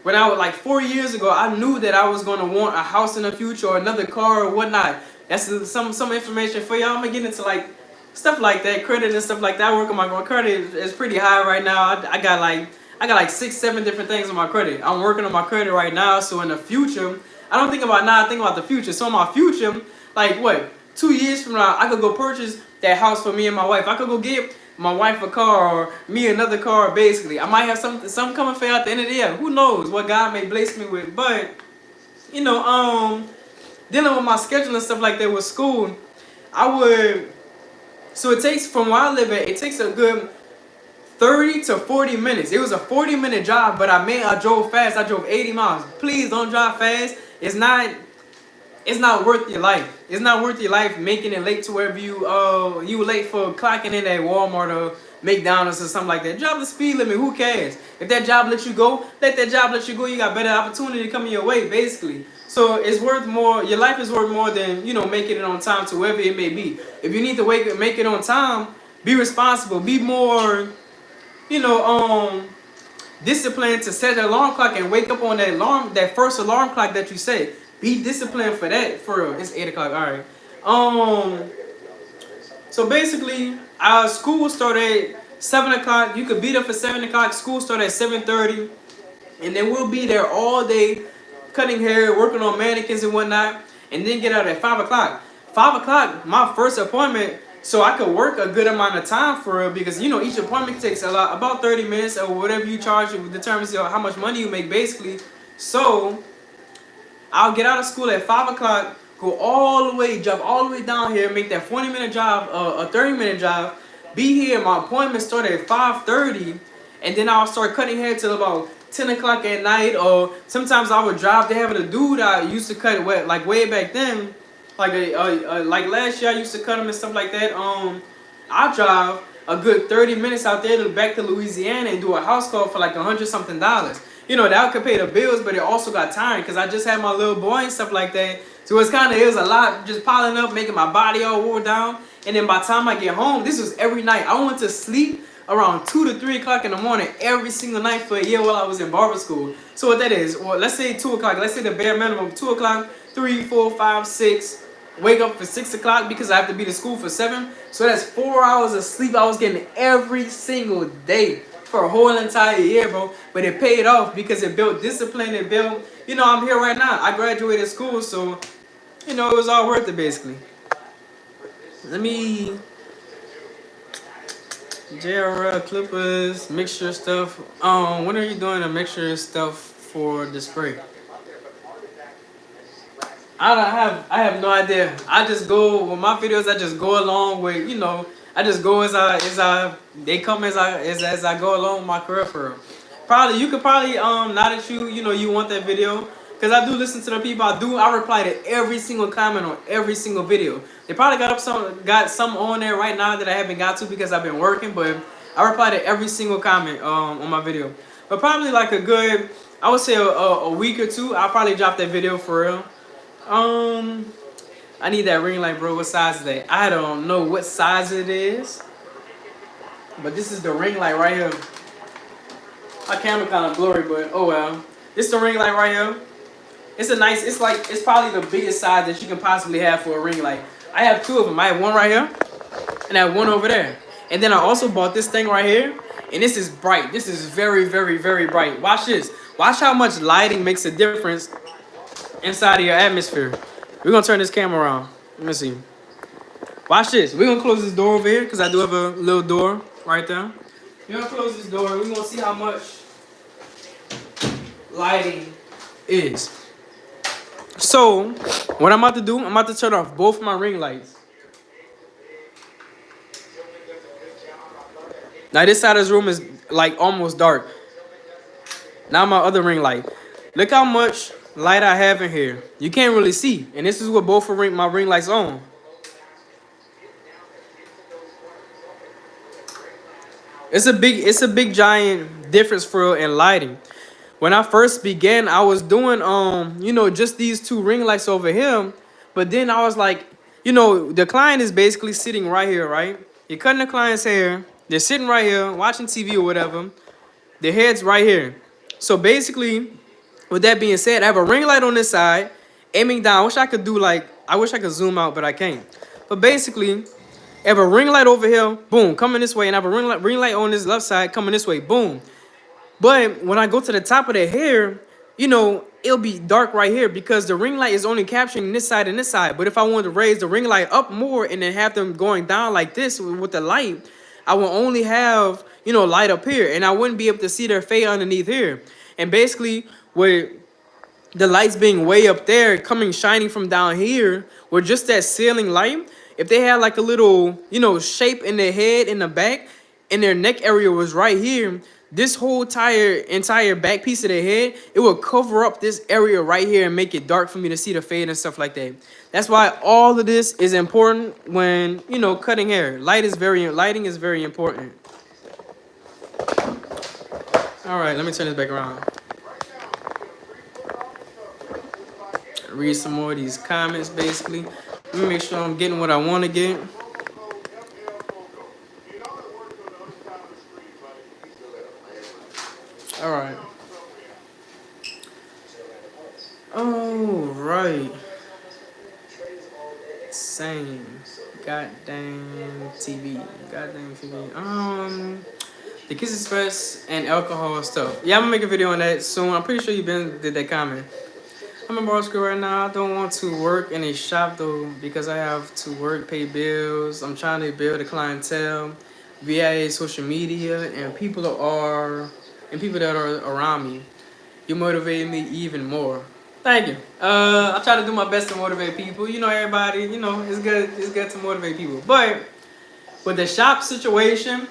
when I was like 4 years ago, I knew that I was gonna want a house in the future or another car or whatnot. That's some information for y'all. I'm gonna get into like stuff like that, credit and stuff like that. I work on my credit is pretty high right now. I got like 6, 7 different things on my credit. I'm working on my credit right now, so in the future, I don't think about now. I think about the future. So in my future, like what, 2 years from now, I could go purchase that house for me and my wife. I could go get my wife a car or me another car. Basically, I might have something coming for you at the end of the year. Who knows what God may bless me with? But you know, dealing with my schedule and stuff like that with school, I would. So it takes from where I live at, it takes a good 30 to 40 minutes. It was a 40-minute drive, but I drove fast. I drove 80 miles. Please don't drive fast. It's not worth your life. It's not worth your life making it late to wherever you were late for clocking in at Walmart or McDonald's or something like that. Drive the speed limit. Who cares? If that job lets you go, let that job let you go. You got better opportunity coming your way, basically. So it's worth more. Your life is worth more than making it on time to wherever it may be. If you need to make it on time, be responsible. Be more, disciplined to set an alarm clock and wake up on that first alarm clock that you set. Be disciplined for that. For real. It's 8 o'clock. All right. So basically, our school started at 7 o'clock. You could be there for 7 o'clock. School started at 7:30, and then we'll be there all day, cutting hair, working on mannequins and whatnot, and then get out at 5 o'clock. 5 o'clock, my first appointment, so I could work a good amount of time for real, because each appointment takes about 30 minutes or whatever you charge. It determines how much money you make, basically. So I'll get out of school at 5 o'clock, go all the way, drive all the way down here, make that 40-minute drive, a 30-minute drive, be here. My appointment started at 5:30, and then I'll start cutting hair till about 10 o'clock at night, or sometimes I would drive. They have a dude I used to cut way back then, like last year I used to cut them and stuff like that. I drive a good 30 minutes out there back to Louisiana and do a house call for like $100-something. That could pay the bills, but it also got tiring because I just had my little boy and stuff like that. So it was a lot just piling up, making my body all wore down. And then by the time I get home, this was every night. I went to sleep around 2 to 3 o'clock in the morning every single night for a year while I was in barber school. So what that is, well, let's say 2 o'clock. Let's say the bare minimum, 2 o'clock, 3, 4, 5, 6. Wake up for 6 o'clock because I have to be to school for 7. So that's 4 hours of sleep I was getting every single day for a whole entire year, bro. But it paid off because it built discipline. It built, I'm here right now. I graduated school, so, it was all worth it, basically. Let me... JRL Clippers, mixture stuff. When are you doing the mixture stuff for the spray? I have no idea. I just go with my videos. I just go along with I just go as they come as I go along with my career for real. Probably you could now that you want that video, because I do listen to the people. I reply to every single comment on every single video. They probably got some on there right now that I haven't got to because I've been working, but I reply to every single comment on my video. But probably like a good, I would say a week or two, I'll probably drop that video for real. I need that ring light, bro. What size is that? I don't know what size it is, but this is the ring light right here. My camera kind of blurry, but oh well. This is the ring light right here. It's probably the biggest size that you can possibly have for a ring light. I have 2 of them. I have one right here, and I have one over there. And then I also bought this thing right here, and this is bright. This is very, very, very bright. Watch this. Watch how much lighting makes a difference inside of your atmosphere. We're gonna turn this camera around. Let me see. Watch this. We're gonna close this door over here because I do have a little door right there. We're gonna close this door. We're gonna see how much lighting is. So, what I'm about to do, I'm about to turn off both my ring lights. Now this side of this room is like almost dark. Now my other ring light. Look how much light I have in here. You can't really see. And this is what both of my ring lights on. It's a big giant difference for real in lighting. When I first began, I was doing just these 2 ring lights over here, but then I was like, the client is basically sitting right here, right? You're cutting the client's hair. They're sitting right here watching TV or whatever. Their head's right here. So basically, with that being said, I have a ring light on this side, aiming down. I wish I could zoom out, but I can't. But basically, I have a ring light over here, boom, coming this way, and I have a ring light on this left side coming this way, boom. But when I go to the top of the hair, it'll be dark right here because the ring light is only capturing this side and this side. But if I wanted to raise the ring light up more and then have them going down like this with the light, I will only have, light up here, and I wouldn't be able to see their fade underneath here. And basically, with the lights being way up there, coming shining from down here, with just that ceiling light, if they had like a little, shape in their head in the back, and their neck area was right here, this whole entire back piece of their head, it will cover up this area right here and make it dark for me to see the fade and stuff like that. That's why all of this is important when, cutting hair. Lighting is very important. All right, let me turn this back around. Read some more of these comments, basically. Let me make sure I'm getting what I want to get. All right. Oh, right. Same. Goddamn TV. The Kiss Express and alcohol stuff. Yeah, I'm gonna make a video on that soon. I'm pretty sure you did that comment. I'm in bar school right now. I don't want to work in a shop though because I have to work, pay bills. I'm trying to build a clientele via social media and people that are around me. You motivate me even more. Thank you. I try to do my best to motivate people. Everybody. It's good. It's good to motivate people. But with the shop situation,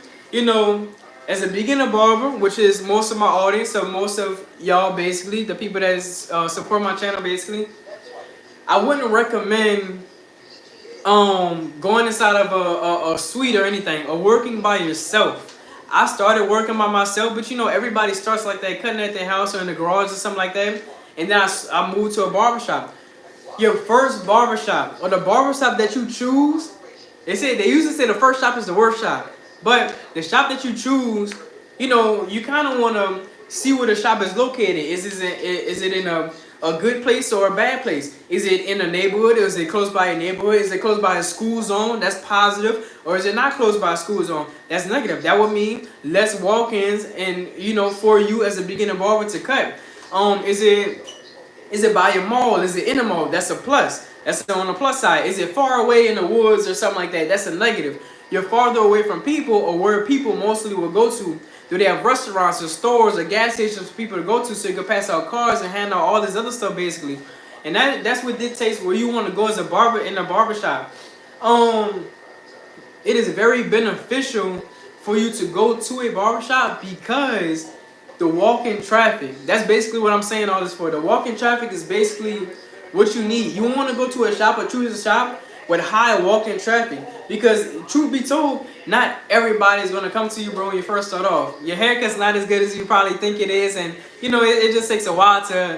as a beginner barber, which is most of my audience, so most of y'all basically, the people that support my channel basically, I wouldn't recommend going inside of a suite or anything, or working by yourself. I started working by myself, but everybody starts like that, cutting at their house or in the garage or something like that, and then I moved to a barbershop. Your first barbershop, or the barbershop that you choose, they usually say the first shop is the worst shop. But the shop that you choose, you kind of want to see where the shop is located. Is it in a good place or a bad place? Is it in a neighborhood? Is it close by a neighborhood? Is it close by a school zone? That's positive. Or is it not close by a school zone? That's negative. That would mean less walk-ins and, for you as a beginner barber to cut. Is it by a mall? Is it in a mall? That's a plus. That's on the plus side. Is it far away in the woods or something like that? That's a negative. You're farther away from people, or where people mostly will go to. Do they have restaurants or stores or gas stations for people to go to so you can pass out cars and hand out all this other stuff basically? And that's what dictates where you want to go as a barber in a barbershop. It is very beneficial for you to go to a barbershop because the walk-in traffic, that's basically what I'm saying all this for. The walk-in traffic is basically what you need. You want to go to a shop or choose a shop with high walk-in traffic, because truth be told, not everybody's gonna come to you, bro, when you first start off. Your haircut's not as good as you probably think it is, and it just takes a while to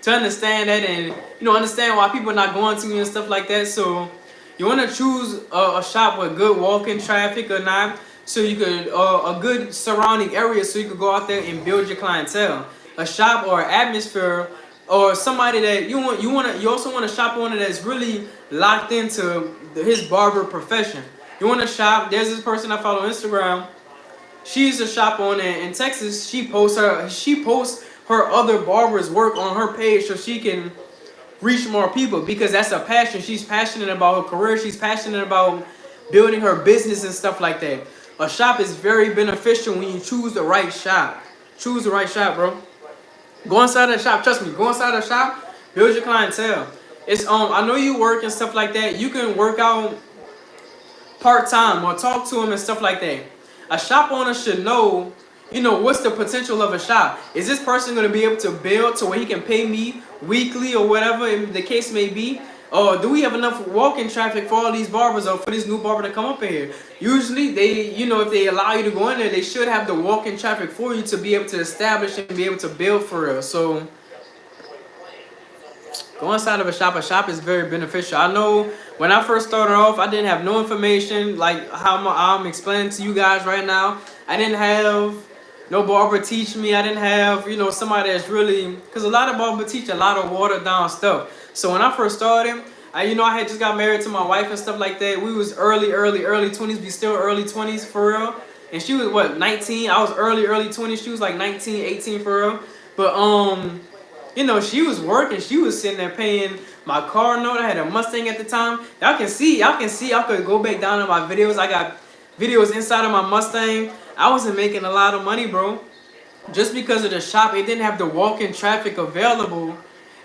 understand that, and understand why people are not going to you and stuff like that. So you want to choose a shop with good walk-in traffic or not, so you could a good surrounding area, so you could go out there and build your clientele. A shop or atmosphere, or somebody that you also want to shop on that's really locked into his barber profession. You want to shop. There's this person I follow on Instagram. She's a shop owner in Texas. She posts her other barbers' work on her page so she can reach more people, because that's a passion. She's passionate about her career. She's passionate about building her business and stuff like that. A shop is very beneficial when you choose the right shop. Choose the right shop, bro. Go inside the shop. Trust me. Go inside the shop. Build your clientele. It's I know you work and stuff like that. You can work out part-time or talk to them and stuff like that. A shop owner should know, what's the potential of a shop. Is this person going to be able to build to where he can pay me weekly or whatever the case may be? Or do we have enough walk-in traffic for all these barbers, or for this new barber to come up in here? Usually, if they allow you to go in there, they should have the walk-in traffic for you to be able to establish and be able to build for real. So go inside of a shop is very beneficial. I know when I first started off, I didn't have no information like how I'm explaining to you guys right now. I didn't have no barber teach me. I didn't have, you know, somebody that's really, because a lot of barbers teach a lot of watered down stuff. So when I first started, I had just got married to my wife and stuff like that. We was early 20s. We still early 20s for real. And she was what, 19? I was early 20s. She was like 19, 18 for real. But she was working. She was sitting there paying my car note. I had a Mustang at the time. Y'all can see. I could go back down to my videos. I got videos inside of my Mustang. I wasn't making a lot of money, bro. Just because of the shop, it didn't have the walk-in traffic available.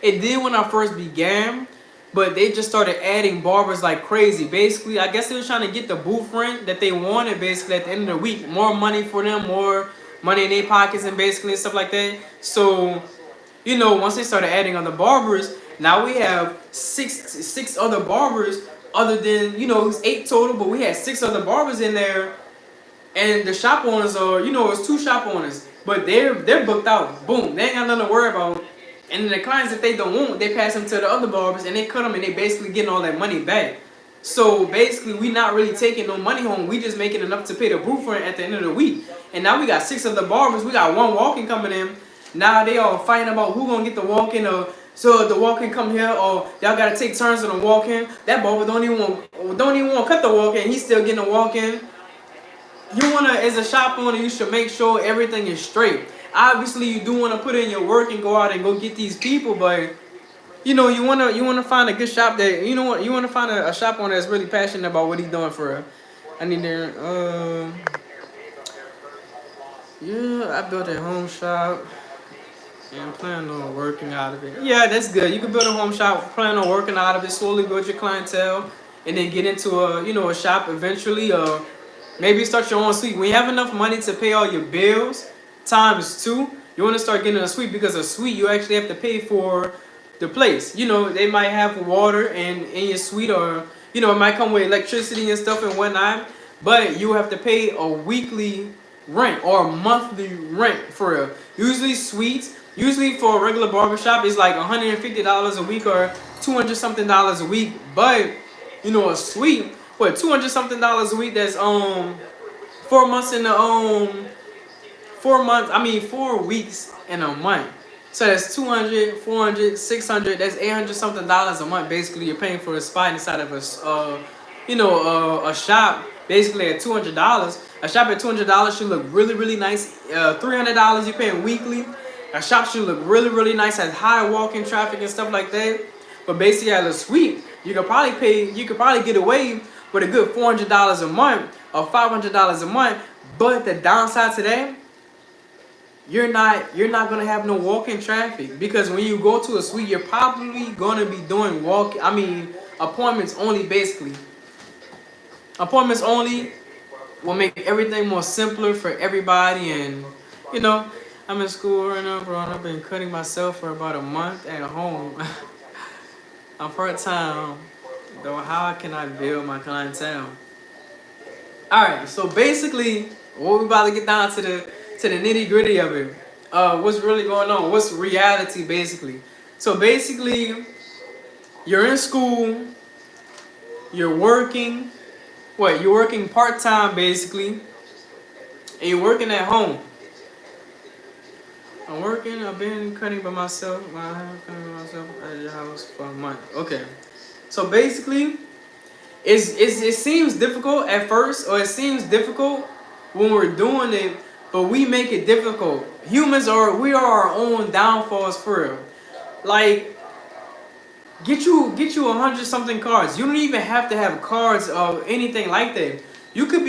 It did when I first began, but they just started adding barbers like crazy. Basically, I guess they were trying to get the booth rent that they wanted, basically, at the end of the week. More money for them, more money in their pockets and basically stuff like that. So, once they started adding other barbers, now we have six other barbers other than, it was 8 total, but we had 6 other barbers in there. And the shop owners are, it's 2 shop owners, but they're booked out. Boom, they ain't got nothing to worry about. And then the clients that they don't want, they pass them to the other barbers and they cut them and they basically getting all that money back. So basically, we not really taking no money home. We just making enough to pay the booth rent at the end of the week. And now we got 6 other barbers. We got 1 walk-in coming in. Now they all fighting about who gonna get the walk-in, or so the walk-in come here, or y'all gotta take turns on the walk-in. That barber don't even want to cut the walk-in. He's still getting a walk-in. As a shop owner, you should make sure everything is straight. Obviously, you do want to put in your work and go out and go get these people, but you wanna find a good shop that you want to find a shop owner that's really passionate about what he's doing for real. I need to I built a home shop and plan on working out of it. Yeah, that's good. You can build a home shop, plan on working out of it, slowly build your clientele, and then get into a shop eventually. Maybe start your own suite. When you have enough money to pay all your bills, times 2, you want to start getting a suite, because a suite you actually have to pay for the place. They might have water in your suite, or it might come with electricity and stuff and whatnot, but you have to pay a weekly rent or a monthly rent for real. Usually for a regular barbershop, it's like $150 a week or $200 something a week. But a suite, what, $200 something a week? That's 4 months in the 4 weeks in a month. So that's 200, 400, 600. That's $800 something a month. Basically, you're paying for a spot inside of a shop. Basically at $200. A shop at $200 should look really, really nice. $300 you're paying weekly. A shop should look really, really nice. Has high walk-in traffic and stuff like that. But basically at a suite, you could probably get away with a good $400 a month or $500 a month. But the downside to that, you're not gonna have no walk-in traffic, because when you go to a suite, you're probably gonna be doing appointments only. Basically, appointments only will make everything more simpler for everybody. And I'm in school right now, bro, and I've been cutting myself for about a month at home. I'm part-time, though. How can I build my clientele? All right, so basically, what we about to get down to the nitty-gritty of it. What's really going on? What's reality, basically? So basically, you're in school, you're working. You're working part-time, basically, and you're working at home. I've been cutting by myself. At the house for a month. Okay. So basically, it seems difficult at first, or it seems difficult when we're doing it, but we make it difficult. We are our own downfalls for real. Like, get you 100 something cards. You don't even have to have cards or anything like that. You could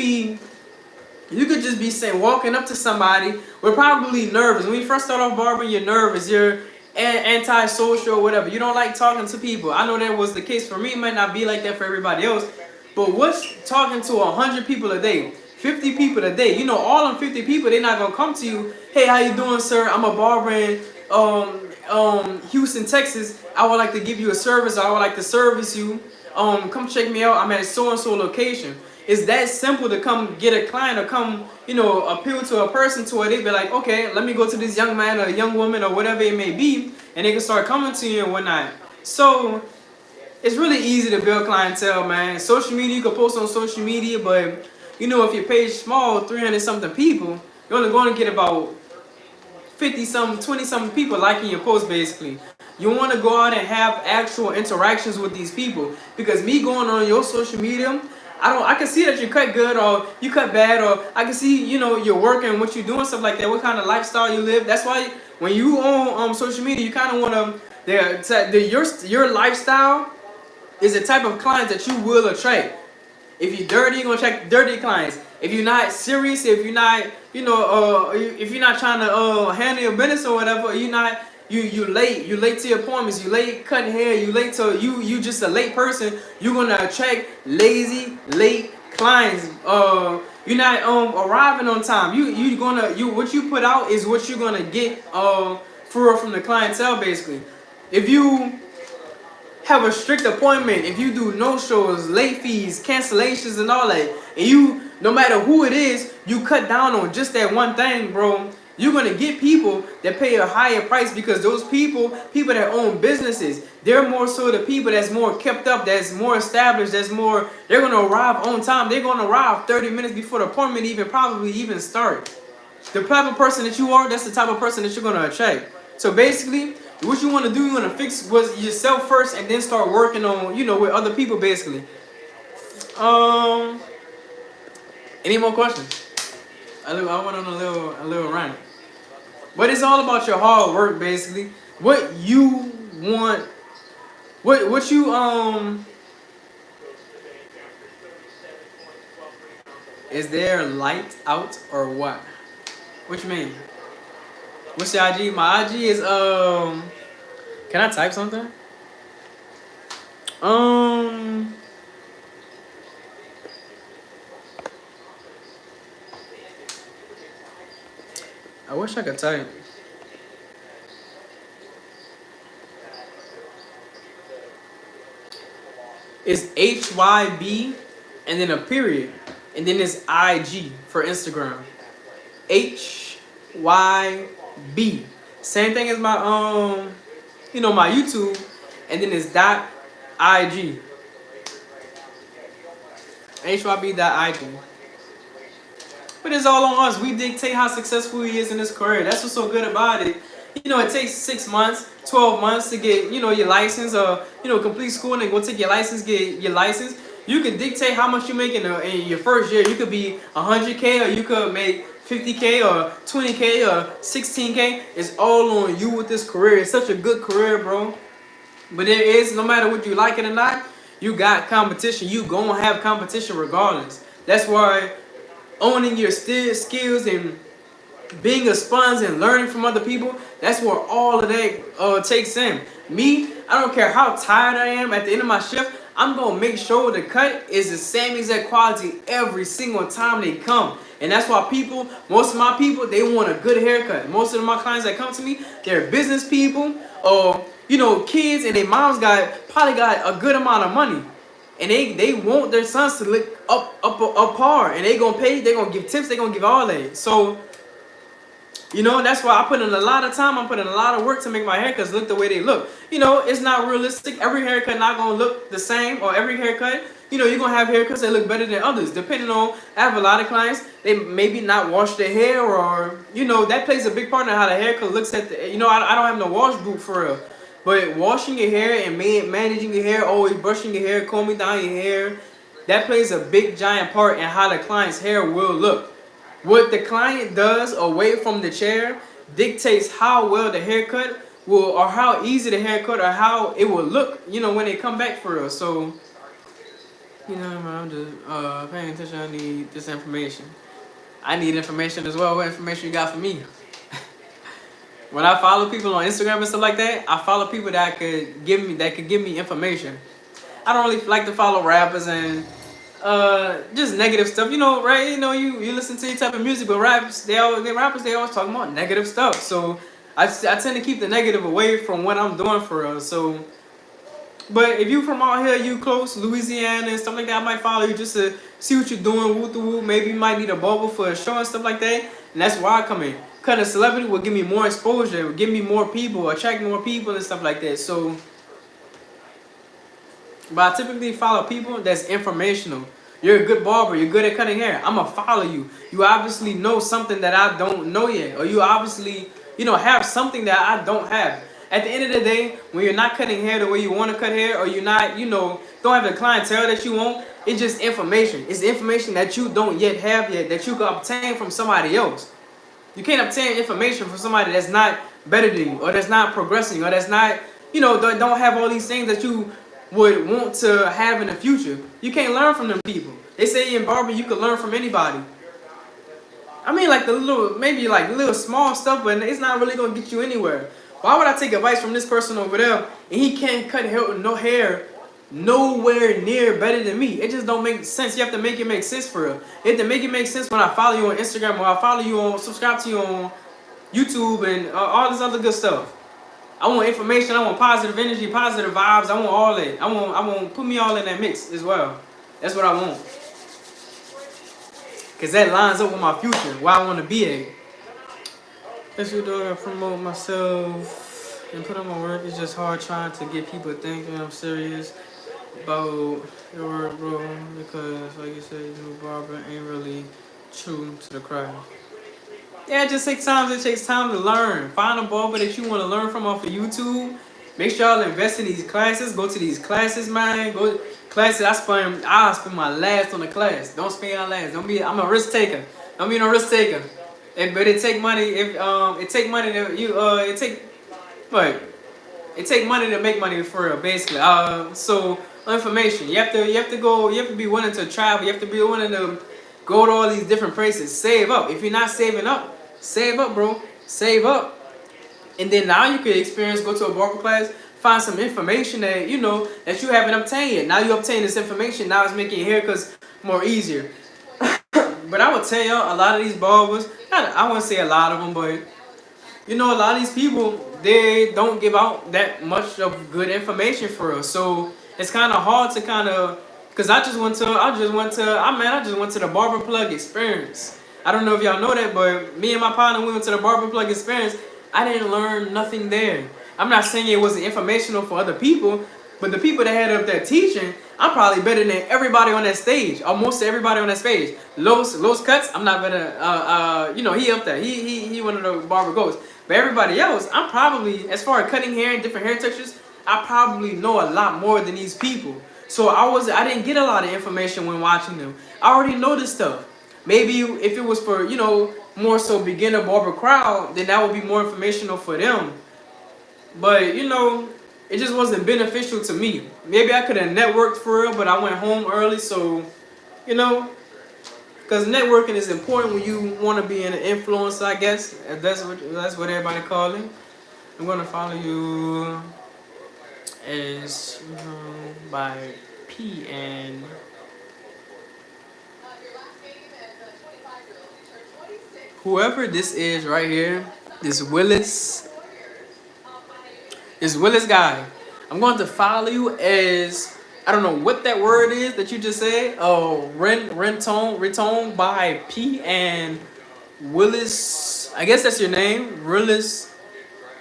just be walking up to somebody. We're probably nervous. When you first start off barbering, you're nervous. You're anti-social or whatever. You don't like talking to people. I know that was the case for me. It might not be like that for everybody else. But what's talking to 100 people a day? 50 people a day? All them 50 people, they're not going to come to you. Hey, how you doing, sir? I'm a barber in Houston, Texas. I would like to give you a service. I would like to service you. Come check me out. I'm at so-and-so location. It's that simple to come get a client, or come, appeal to a person to where they be like, okay, let me go to this young man or young woman or whatever it may be, and they can start coming to you and whatnot. So it's really easy to build clientele, man. Social media, you can post on social media, but if your page is small, 300 something people, you're only going to get about 50-something, 20-something people liking your post basically. You want to go out and have actual interactions with these people, because me going on your social media, I can see that you cut good or you cut bad, or I can see, you know, your work and what you're doing, stuff like that, what kind of lifestyle you live. That's why when you on social media, you kind of want to, your lifestyle is the type of clients that you will attract. If you're dirty, you're gonna attract dirty clients. If you're not serious, if you're not, you know, if you're not trying to handle your business or whatever, you're not, you late to your appointments, you late cutting hair, you late to you just a late person, you're gonna attract lazy late clients. You're not arriving on time. What you put out is what you're gonna get from the clientele basically. If you have a strict appointment, if you do no shows, late fees, cancellations and all that, and you, no matter who it is, you cut down on just that one thing, bro, you're gonna get people that pay a higher price, because those people that own businesses, they're more so the people that's more kept up, that's more established, that's more, they're gonna arrive on time. They're gonna arrive 30 minutes before the appointment probably even start. The type of person that you are, that's the type of person that you're gonna attract. So basically, what you want to do, you want to fix was yourself first, and then start working on, you know, with other people basically. Any more questions? I went on a little rant. But it's all about your hard work basically. What you want, what you is there light out or what? What you mean? What's your IG? My IG is can I type something? I wish I could type. It's HYB and then a period, and then it's IG for Instagram. HYB. Same thing as my you know, my YouTube, and then it's .IG. HYB.IG. But it's all on us. We dictate how successful he is in his career. That's what's so good about it. You know, it takes 6 months, 12 months to get, you know, your license, or, you know, complete school and then go take your license, get your license. You can dictate how much you make in your first year. You could be 100K, or you could make 50K or 20K or 16K. It's all on you with this career. It's such a good career, bro. But it is, no matter what you like it or not, you got competition. You gonna have competition regardless. That's why owning your skills and being a sponge and learning from other people, that's where all of that takes in. Me, I don't care how tired I am at the end of my shift, I'm gonna make sure the cut is the same exact quality every single time they come. And that's why people, most of my people, they want a good haircut. Most of my clients that come to me, they're business people, or, you know, kids, and their moms probably got a good amount of money. And they want their sons to look up par, and they gonna pay, they gonna give tips, they gonna give all that. So, you know, that's why I put in a lot of time, I put in a lot of work to make my haircuts look the way they look. You know, it's not realistic. Every haircut not gonna look the same, or every haircut, you know, you're gonna have haircuts that look better than others. Depending on, I have a lot of clients, they maybe not wash their hair, or, you know, that plays a big part in how the haircut looks at the, you know, I don't have no wash boot for real. But washing your hair and managing your hair, always brushing your hair, combing down your hair, that plays a big giant part in how the client's hair will look. What the client does away from the chair dictates how well the haircut will, or how easy the haircut, or how it will look, you know, when they come back for us. So, you know, I'm just paying attention. I need this information. I need information as well. What information you got for me? When I follow people on Instagram and stuff like that, I follow people that could give me information. I don't really like to follow rappers and just negative stuff, you know, right? You know, you listen to any type of music, but rappers they always talking about negative stuff. So I tend to keep the negative away from what I'm doing for us. So, but if you from out here, you close Louisiana and stuff like that, I might follow you just to see what you're doing, woo to woo. Maybe you might need a bubble for a show and stuff like that, and that's where I come in. Cause a celebrity will give me more exposure, will give me more people, attract more people and stuff like that. So, but I typically follow people that's informational. You're a good barber. You're good at cutting hair. I'm gonna follow you. You obviously know something that I don't know yet, or you obviously, have something that I don't have. At the end of the day, when you're not cutting hair the way you want to cut hair, or you're not, don't have the clientele that you want, it's just information. It's information that you don't yet have yet that you can obtain from somebody else. You can't obtain information from somebody that's not better than you, or that's not progressing, or that's not, don't have all these things that you would want to have in the future. You can't learn from them people. They say in barber you can learn from anybody. I mean, like maybe like little small stuff, but it's not really gonna get you anywhere. Why would I take advice from this person over there and he can't cut hair nowhere near better than me? It just don't make sense. You have to make it make sense for real. You have to make it make sense when I follow you on Instagram, or I follow you on, subscribe to you on YouTube, and all this other good stuff. I want information. I want positive energy, positive vibes. I want all that. I want put me all in that mix as well. That's what I want. Cause that lines up with my future, where I want to be at. That's what I promote myself and put on my work. It's just hard trying to get people thinking I'm serious about your work, bro. Because like you said, you barber ain't really true to the craft. Yeah, it just takes time. It takes time to learn. Find a barber that you want to learn from off of YouTube. Make sure y'all invest in these classes. Go to these classes, man. Go classes. I'll spend my last on the class. Don't spend your last. I'm a risk taker. Don't be no risk taker. But it take money. It take money to it take money to make money for real, basically. So information. You have to be willing to travel. You have to be willing to go to all these different places. Save up. If you're not saving up, save up, bro. Save up. And then now you can go to a barber class, find some information that that you haven't obtained yet. Now you obtain this information. Now it's making your haircuts more easier. But I would tell y'all, a lot of these barbers, I wouldn't say a lot of them, but a lot of these people, they don't give out that much of good information for us. So it's kind of hard to because I just went to the Barber Plug experience. I don't know if y'all know that, but me and my partner, we went to the Barber Plug experience. I didn't learn nothing there. I'm not saying it wasn't informational for other people, but the people that had up there teaching, I'm probably better than everybody on that stage, or most everybody on that stage. Los Cuts, I'm not better. He up there. He one of the barber goats. But everybody else, I'm probably, as far as cutting hair and different hair textures, I probably know a lot more than these people. So I didn't get a lot of information when watching them. I already know this stuff. Maybe if it was for, more so beginner barber crowd, then that would be more informational for them. But, it just wasn't beneficial to me. Maybe I could have networked for real, but I went home early, so, because networking is important when you want to be an influencer, I guess. If that's what everybody call it. I'm going to follow you as by P and whoever this is right here, this Willis guy. I'm going to follow you as, I don't know what that word is that you just said. Retone by P and Willis. I guess that's your name, Willis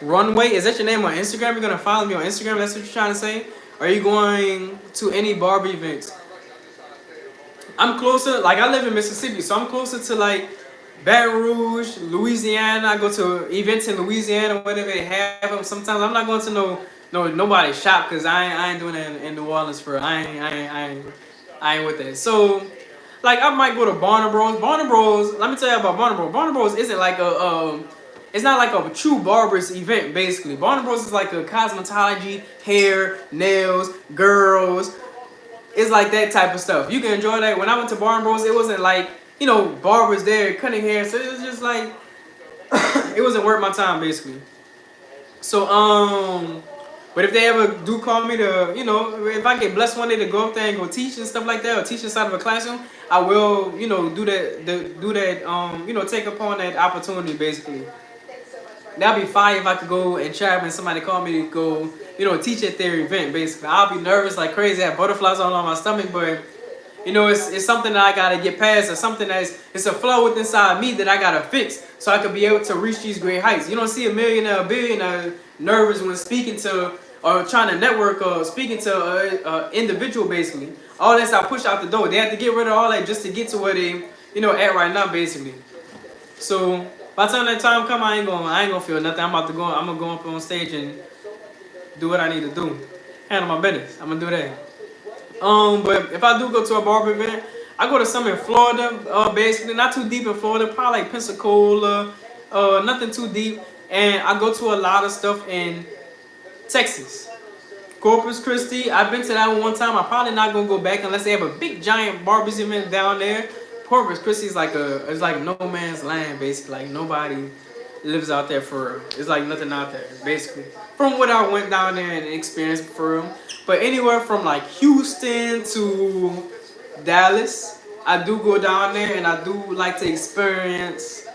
Runway. Is that your name on Instagram? You're gonna follow me on Instagram? That's what you're trying to say? Are you going to any barber events? I'm closer. Like I live in Mississippi, so I'm closer to like Baton Rouge, Louisiana. I go to events in Louisiana, whatever they have them. Sometimes I'm not going to nobody's shop because I ain't doing that in New Orleans for I ain't with that. So like I might go to Barber Bros. Barber Bros. Let me tell you about Barber Bros. Barber Bros isn't like it's not like a true barber's event basically. Barber Bros is like a cosmetology, hair, nails, girls. It's like that type of stuff. You can enjoy that. When I went to Barber Bros, it wasn't like barbers there cutting hair, so it was just like it wasn't worth my time basically. So but if they ever do call me to, if I get blessed one day to go up there and go teach and stuff like that, or teach inside of a classroom, I will, do that, take upon that opportunity basically. That'd be fire if I could go and travel and somebody call me to go, teach at their event basically. I'll be nervous like crazy, I have butterflies all on my stomach, but it's something that I gotta get past, or something it's a flow within inside me that I gotta fix so I could be able to reach these great heights. You don't see a millionaire, a billionaire nervous when speaking to or trying to network or speaking to individual basically. All that stuff push out the door. They have to get rid of all that just to get to where they, at right now basically. So by the time that time come, I ain't gonna feel nothing. I'm gonna go up on stage and do what I need to do. Handle my business. I'm gonna do that. But if I do go to a barber event, I go to some in Florida, basically not too deep in Florida, probably like Pensacola, nothing too deep. And I go to a lot of stuff in Texas. Corpus Christi, I've been to that one time. I'm probably not gonna go back unless they have a big giant barbers event down there. Corpus Christi is like it's like no man's land basically. Like nobody lives out there for real. It's like nothing out there basically. From what I went down there and experienced for real. But anywhere from like Houston to Dallas, I do go down there and I do like to experience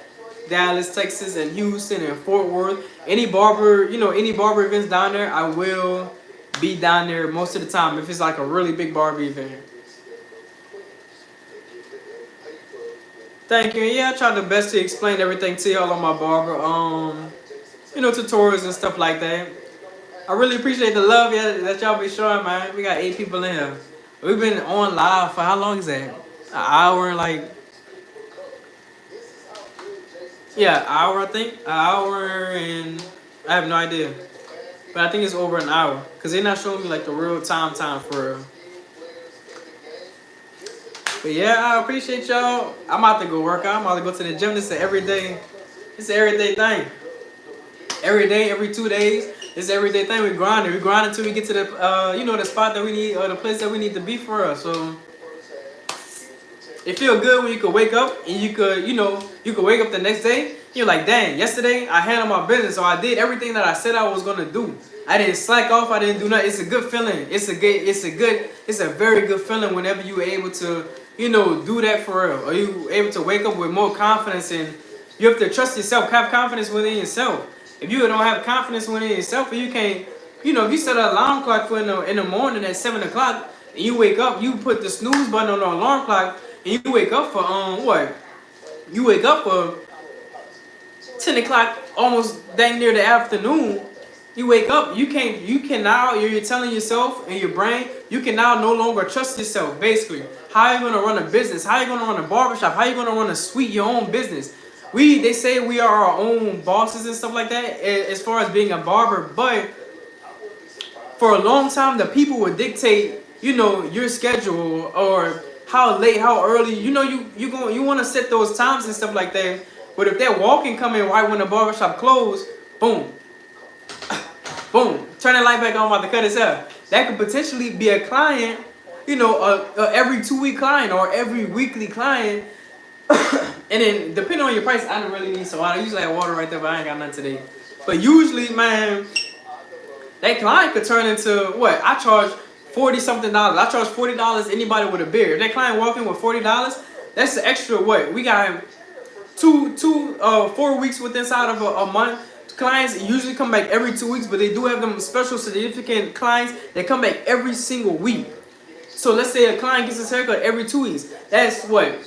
Dallas, Texas, and Houston and Fort Worth. Any barber events down there, I will be down there most of the time if it's like a really big barber event. Thank you. Yeah, I try the best to explain everything to y'all on my barber, tutorials and stuff like that. I really appreciate the love that y'all be showing, man. We got 8 people in here. We've been on live for how long is that? An hour and like... Yeah, an hour I think. An hour and... I have no idea. But I think it's over an hour. Because they're not showing me like the real time for real. But yeah, I appreciate y'all. I'm about to go work out. I'm about to go to the gym. This is an everyday thing. Every day, every 2 days. It's an everyday thing. We grind it. We grind until we get to the, the spot that we need, or the place that we need to be for us. So it feels good when you can wake up and you could wake up the next day. You're like, dang, yesterday I handled my business, so I did everything that I said I was gonna do. I didn't slack off. I didn't do nothing. It's a good feeling. It's a very good feeling whenever you're able to, do that for real. Or you able to wake up with more confidence, and you have to trust yourself. Have confidence within yourself. If you don't have confidence within yourself, and you can't, if you set an alarm clock for in the morning at 7 o'clock, and you wake up, you put the snooze button on the alarm clock, and you wake up for what? You wake up for 10 o'clock, almost dang near the afternoon. You wake up, you can now, you're telling yourself and your brain, you can now no longer trust yourself, basically. How are you going to run a business? How are you going to run a barbershop? How are you going to run a suite, your own business? They say we are our own bosses and stuff like that, as far as being a barber, but for a long time, the people would dictate, your schedule, or how late, how early, you want to set those times and stuff like that. But if that walk-in come in right when the barbershop closed, boom, boom, turn that light back on, I'm about to cut his hair. That could potentially be a client, every 2-week client or every weekly client. And then depending on your price, I don't really need so I usually have water right there, but I ain't got nothing today. But usually, man, that client could turn into what? I charge $40-something. I charge $40 anybody with a beard. If that client walk in with $40, that's the extra what? We got 4 weeks within inside of a month. Clients usually come back every 2 weeks, but they do have them special significant clients that come back every single week. So let's say a client gets his haircut every 2 weeks. That's what?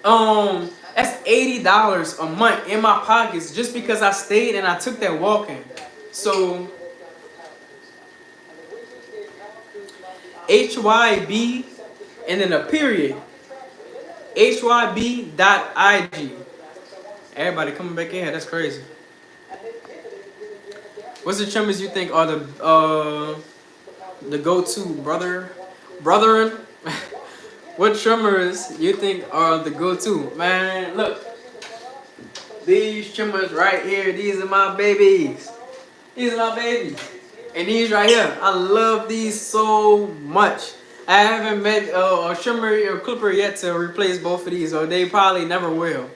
That's $80 a month in my pockets just because I stayed and I took that walk-in. So HYB and then a period. HYB.IG. Everybody coming back in here. That's crazy. What's the trimmers you think are the go-to brethren? What trimmers you think are the go-to? Man, look. These trimmers right here, these are my babies. These are my babies. And these right here, I love these so much. I haven't met a trimmer or clipper yet to replace both of these, or they probably never will.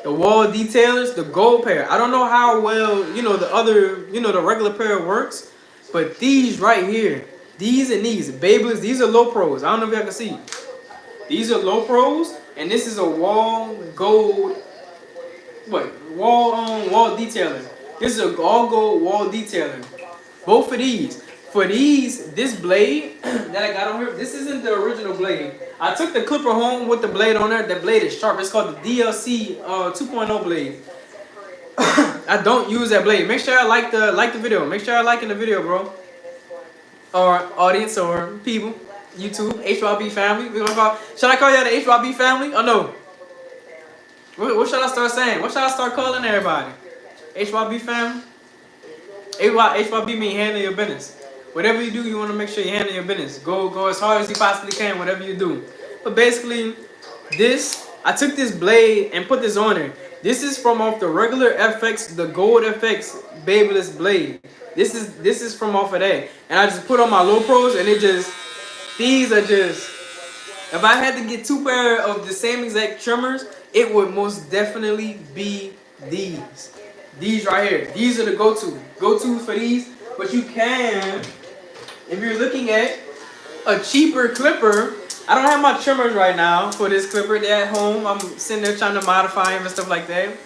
The wall detailers, the gold pair. I don't know how well, the other, the regular pair works, but these right here, these and these, Babyliss, these are low pros. I don't know if y'all can see. These are low pros, and this is a wall gold, wall detailing. This is a all gold wall detailing. Both of these. For these, this blade that I got on here, this isn't the original blade. I took the clipper home with the blade on there. The blade is sharp. It's called the DLC 2.0 blade. I don't use that blade. Make sure I like the video. Make sure I like in the video, bro. Or audience or people. YouTube, HYB family. Should I call y'all the HYB family? Or no? What should I start saying? What should I start calling everybody? HYB family? HYB mean handle your business. Whatever you do, you want to make sure you handle your business. Go as hard as you possibly can, whatever you do. But basically, I took this blade and put this on it. This is from off the regular FX, the Gold FX Babyless blade. This is from off of that. And I just put on my low pros and these are just, if I had to get 2 pair of the same exact trimmers, it would most definitely be these. These right here. These are the go-to for these. But you can, if you're looking at a cheaper clipper, I don't have my trimmers right now for this clipper. They're at home. I'm sitting there trying to modify them and stuff like that.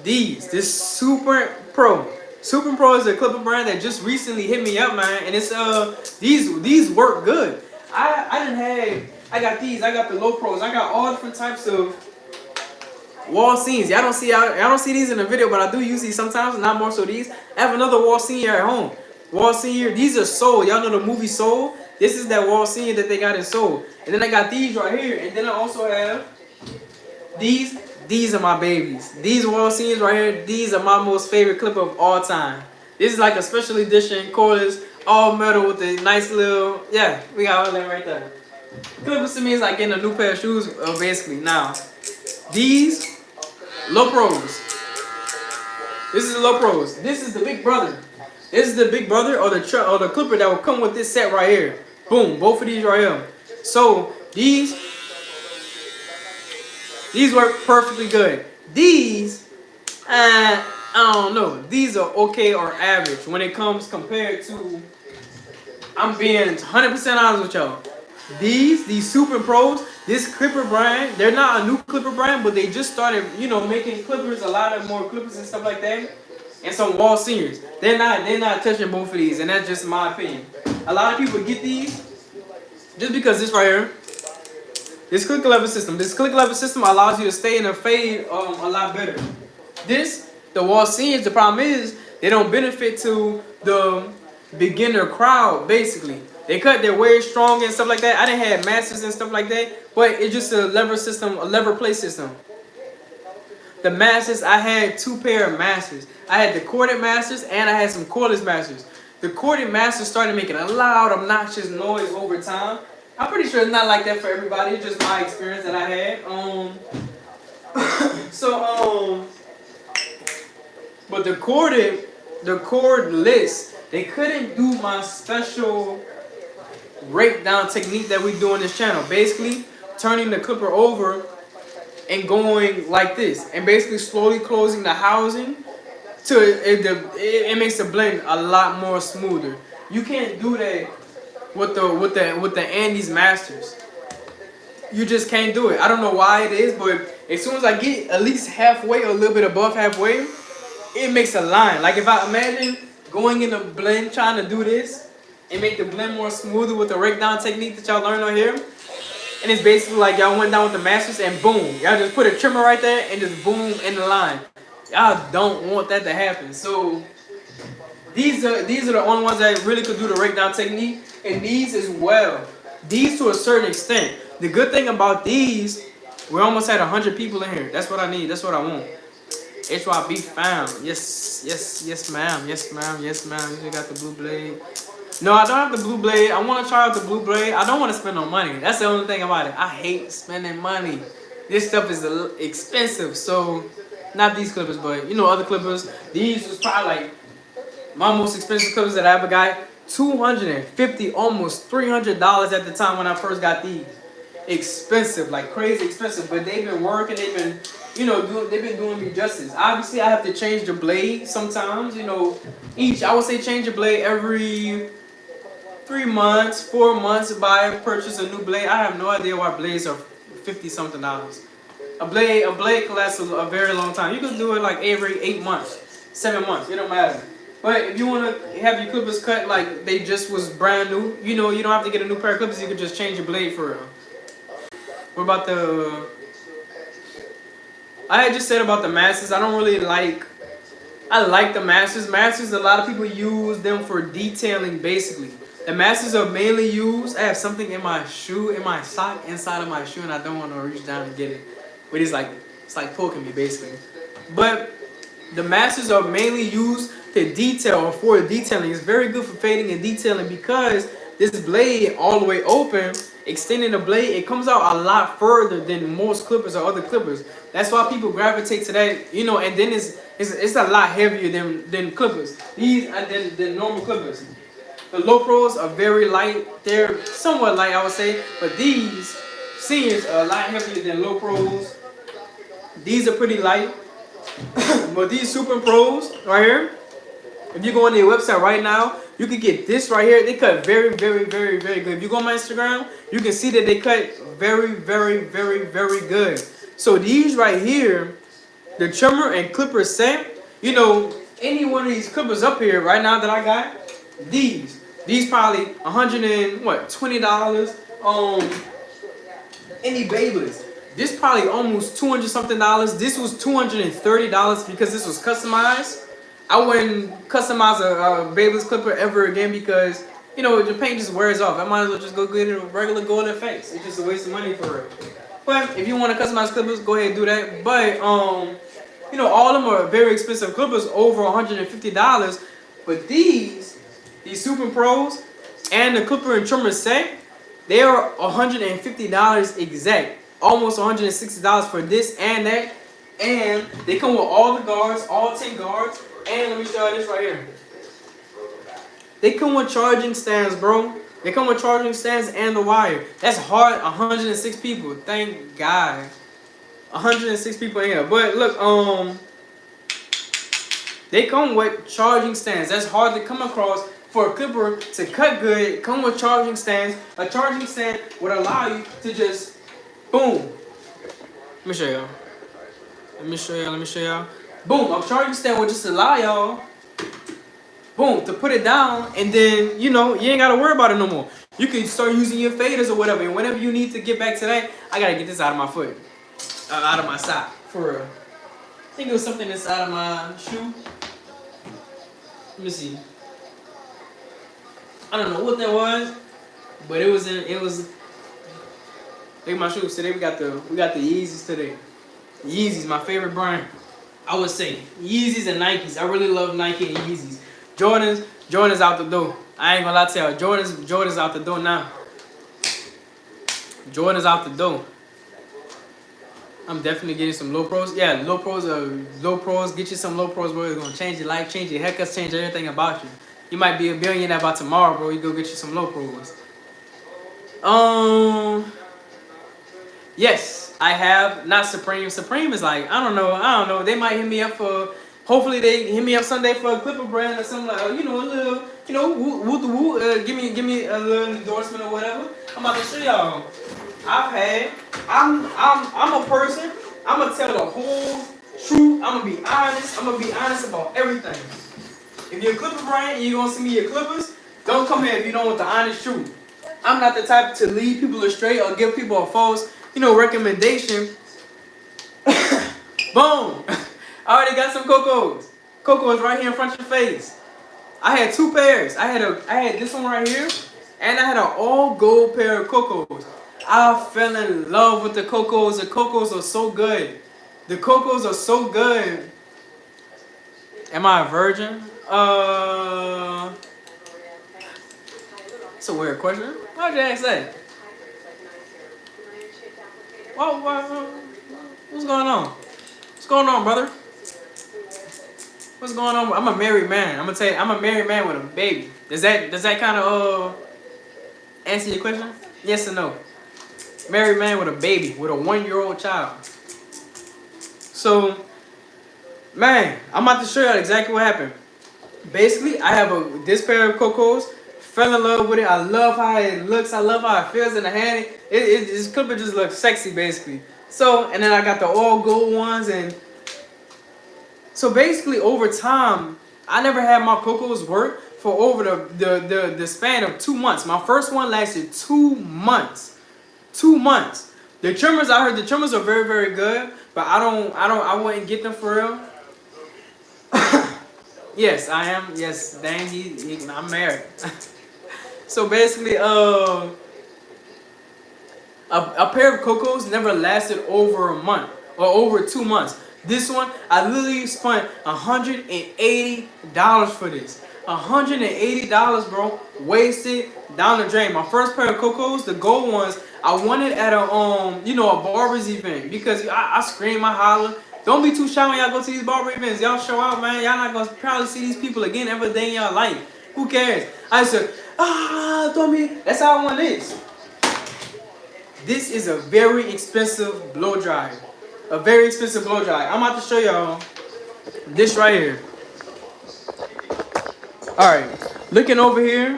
This Super Pro. Super Pro is a clipper brand that just recently hit me up, man. And it's these work good. I got these. I got the low pros. I got all different types of wall scenes. I don't see these in the video, but I do use these sometimes. Not more so these. I have another wall scene here at home. Wall scene here. These are Soul. Y'all know the movie Soul. This is that wall scene that they got in Soul. And then I got these right here. And then I also have these. These are my babies. These wall scenes right here. These are my most favorite clipper of all time. This is like a special edition, cordless, all metal with a nice little, yeah, we got all that right there. Clippers to me is like getting a new pair of shoes, basically. Now, these low pros. This is the low pros. This is the big brother. This is the big brother or the clipper that will come with this set right here. Boom, both of these right here. So these work perfectly good. These, I don't know. These are okay or average when it comes compared to. I'm being 100% honest with y'all. These Super Pros, this clipper brand, they're not a new clipper brand, but they just started, making clippers, a lot of more clippers and stuff like that, and some wall seniors. They're not touching both of these, and that's just my opinion. A lot of people get these just because this right here, this click level system allows you to stay in a fade a lot better. The wall seniors, the problem is they don't benefit to the beginner crowd, basically. They cut their way strong and stuff like that. I didn't have masters and stuff like that, but it's just a lever system, a lever play system. The masters, I had 2 pair of masters. I had the corded masters and I had some cordless masters. The corded masters started making a loud, obnoxious noise over time. I'm pretty sure it's not like that for everybody. It's just my experience that I had. But the cordless, they couldn't do my special rake down technique that we do on this channel. Basically, turning the clipper over and going like this, and basically slowly closing the housing to it makes the blend a lot more smoother. You can't do that with the Andes Masters. You just can't do it. I don't know why it is, but as soon as I get at least halfway or a little bit above halfway, it makes a line. Like if I imagine going in the blend trying to do this and make the blend more smoother with the rake down technique that y'all learned on here, and it's basically like y'all went down with the masters and boom, y'all just put a trimmer right there and just boom in the line. Y'all don't want that to happen. So these are the only ones that really could do the rake down technique, and these as well. These to a certain extent. The good thing about these, we almost had 100 people in here. That's what I need. That's what I want. HYB fam. Yes ma'am. Yes ma'am. Yes ma'am. You got the blue blade. No, I don't have the blue blade. I want to try out the blue blade. I don't want to spend no money. That's the only thing about it. I hate spending money. This stuff is expensive. So, not these clippers, but other clippers. These was probably like my most expensive clippers that I ever got. $250, almost $300 at the time when I first got these. Expensive, like crazy expensive. But they've been working. They've been, they've been doing me justice. Obviously, I have to change the blade sometimes. I would say change the blade every 3 months, 4 months. Purchase a new blade. I have no idea why blades are $50-something. A blade can last a very long time. You can do it like every 8 months, 7 months. It don't matter. But if you want to have your clippers cut like they just was brand new, you don't have to get a new pair of clippers. You can just change your blade for real. What about I had just said about the masters. I don't really like I like the Masters. Masters, a lot of people use them for detailing, basically. The Masters are mainly used. I have something in my shoe, in my sock, inside of my shoe, and I don't want to reach down and get it. But it's like poking me, basically. But the Masters are mainly used to detail or for detailing. It's very good for fading and detailing because this blade all the way open, extending the blade, it comes out a lot further than most clippers or other clippers. That's why people gravitate to that, you know. And then it's a lot heavier than clippers. These are than normal clippers. The low pros are very light. They're somewhat light, I would say, but these seniors are a lot heavier than low pros. These are pretty light. But these super pros right here, if you go on their website right now, you can get this right here. They cut very, very, very, very good. If you go on my Instagram, you can see that they cut very, very, very, very good. So these right here, the trimmer and clipper set, you know, any one of these clippers up here right now that I got, these probably $120. Any Babyliss. This probably almost $200 something. This was $230 because this was customized. I wouldn't customize a Babyliss clipper ever again because, you know, the paint just wears off. I might as well just go get a regular golden face. It's just a waste of money for it. But if you want to customize clippers, go ahead and do that. But you know, all of them are very expensive clippers, over $150. But these Super Pros and the clipper and trimmer set, they are $150 exact. Almost $160 for this and that. And they come with all the guards, all 10 guards. And let me show you this right here. They come with charging stands, bro. They come with charging stands and the wire. That's hard. 106 people. Thank God. 106 people in here. But look, they come with charging stands. That's hard to come across for a clipper to cut good. Come with charging stands. A charging stand would allow you to just boom. Let me show y'all. Let me show y'all. Boom. A charging stand would just allow y'all, boom, to put it down, and then, you know, you ain't got to worry about it no more. You can start using your faders or whatever, and whenever you need to get back to that, I got to get this out of my foot. Out of my sock, for real. I think it was something inside of my shoe. Let me see. I don't know what that was, but it was. Look at my shoes today. We got the Yeezys today. Yeezys, my favorite brand. I would say Yeezys and Nikes. I really love Nike and Yeezys. Jordans out the door. I ain't gonna lie to y'all. Jordans out the door now. Jordans out the door. I'm definitely getting some low pros. Yeah, low pros. Get you some low pros, bro. It's gonna change your life, change your haircuts, change everything about you. You might be a billionaire by tomorrow, bro. You go get you some low pros. Yes, I have. Not Supreme. Supreme is like, I don't know. They might hit me up for. Hopefully they hit me up Sunday for a clipper brand or something like, you know, a little, you know, woo. Give me a little endorsement or whatever. I'm about to show y'all. I'm a person. I'm gonna tell the whole truth. I'm gonna be honest. I'm gonna be honest about everything. If you're a clipper brand and you're gonna send me your clippers, don't come here if you don't want the honest truth. I'm not the type to lead people astray or give people a false, you know, recommendation. Boom. I already got some Cocos. Coco is right here in front of your face. I had two pairs. I had this one right here, and I had an all gold pair of Cocos. I fell in love with the Cocos. The Cocos are so good. The Cocos are so good. Am I a virgin? It's a weird question. Why'd you ask that? What's going on? What's going on, brother? What's going on? I'm a married man. I'm gonna tell you, I'm a married man with a baby. Does that kind of answer your question? Yes or no? Married man with a baby, with a 1-year-old child. So, man, I'm about to show you exactly what happened. Basically, I have this pair of Cocos. Fell in love with it. I love how it looks. I love how it feels in the hand. This clipper just looks sexy, basically. So, and then I got the all gold ones, and so basically over time, I never had my Cocos work for over the span of 2 months. My first one lasted 2 months. 2 months. The trimmers, I heard the trimmers are very, very good, but I wouldn't get them for real. Yes, I am. Yes, dang, I'm married. So basically, a pair of Cocos never lasted over a month or over 2 months. This one, I literally spent $180 for this. $180, bro, wasted down the drain. My first pair of Cocos, the gold ones, I won it at a a Barber's event because I scream, I holler. Don't be too shy when y'all go to these Barber events. Y'all show out, man. Y'all not gonna probably see these people again every day in y'all life. Who cares? I said, throw me. That's how I won this. This is a very expensive blow dryer. A very expensive blow dryer. I'm about to show y'all this right here. Alright, looking over here.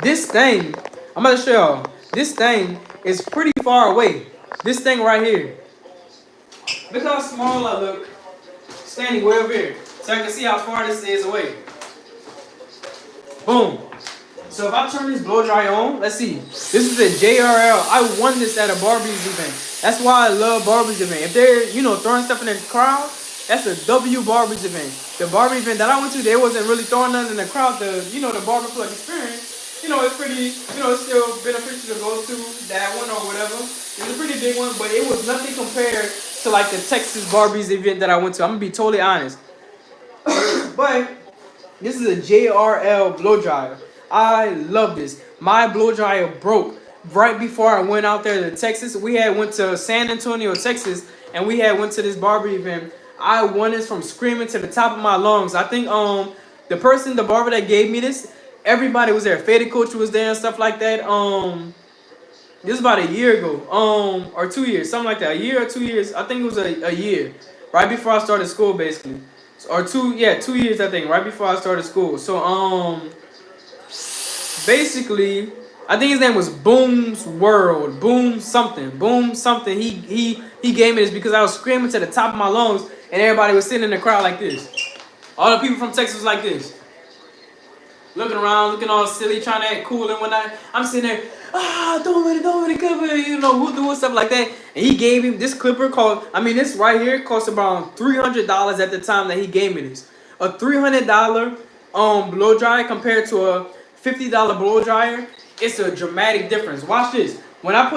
This thing, I'm about to show y'all. This thing is pretty far away. This thing right here. Look how small I look standing way over here. So I can see how far this is away. Boom. So if I turn this blow dryer on, let's see. This is a JRL. I won this at a Barbie's event. That's why I love Barbie's event. If they're, throwing stuff in the crowd, that's a W Barbie's event. The Barbie event that I went to, they wasn't really throwing nothing in the crowd. The Barbie Plug experience, it's pretty, it's still beneficial to go to that one or whatever. It was a pretty big one, but it was nothing compared to like the Texas Barbie's event that I went to. I'm gonna be totally honest. But this is a JRL blow dryer. I love this. My blow dryer broke right before I went out there to Texas. We had went to San Antonio, Texas, and we had went to this Barbie event. I won this from screaming to the top of my lungs. I think the barber that gave me this, everybody was there. Faded Coach was there and stuff like that. This was about a year ago, or 2 years, something like that. A year or 2 years. I think it was a year, right before I started school, basically, or 2 years, I think, right before I started school. So basically, I think his name was Boom's World, Boom something. He gave me this because I was screaming to the top of my lungs, and everybody was sitting in the crowd like this. All the people from Texas was like this, looking around, looking all silly, trying to act cool and whatnot. I'm sitting there, don't really cover, doing stuff like that. And he gave me this clipper this right here cost about $300 at the time that he gave me this. A $300 blow dryer compared to a $50 blow dryer, it's a dramatic difference. Watch this. When I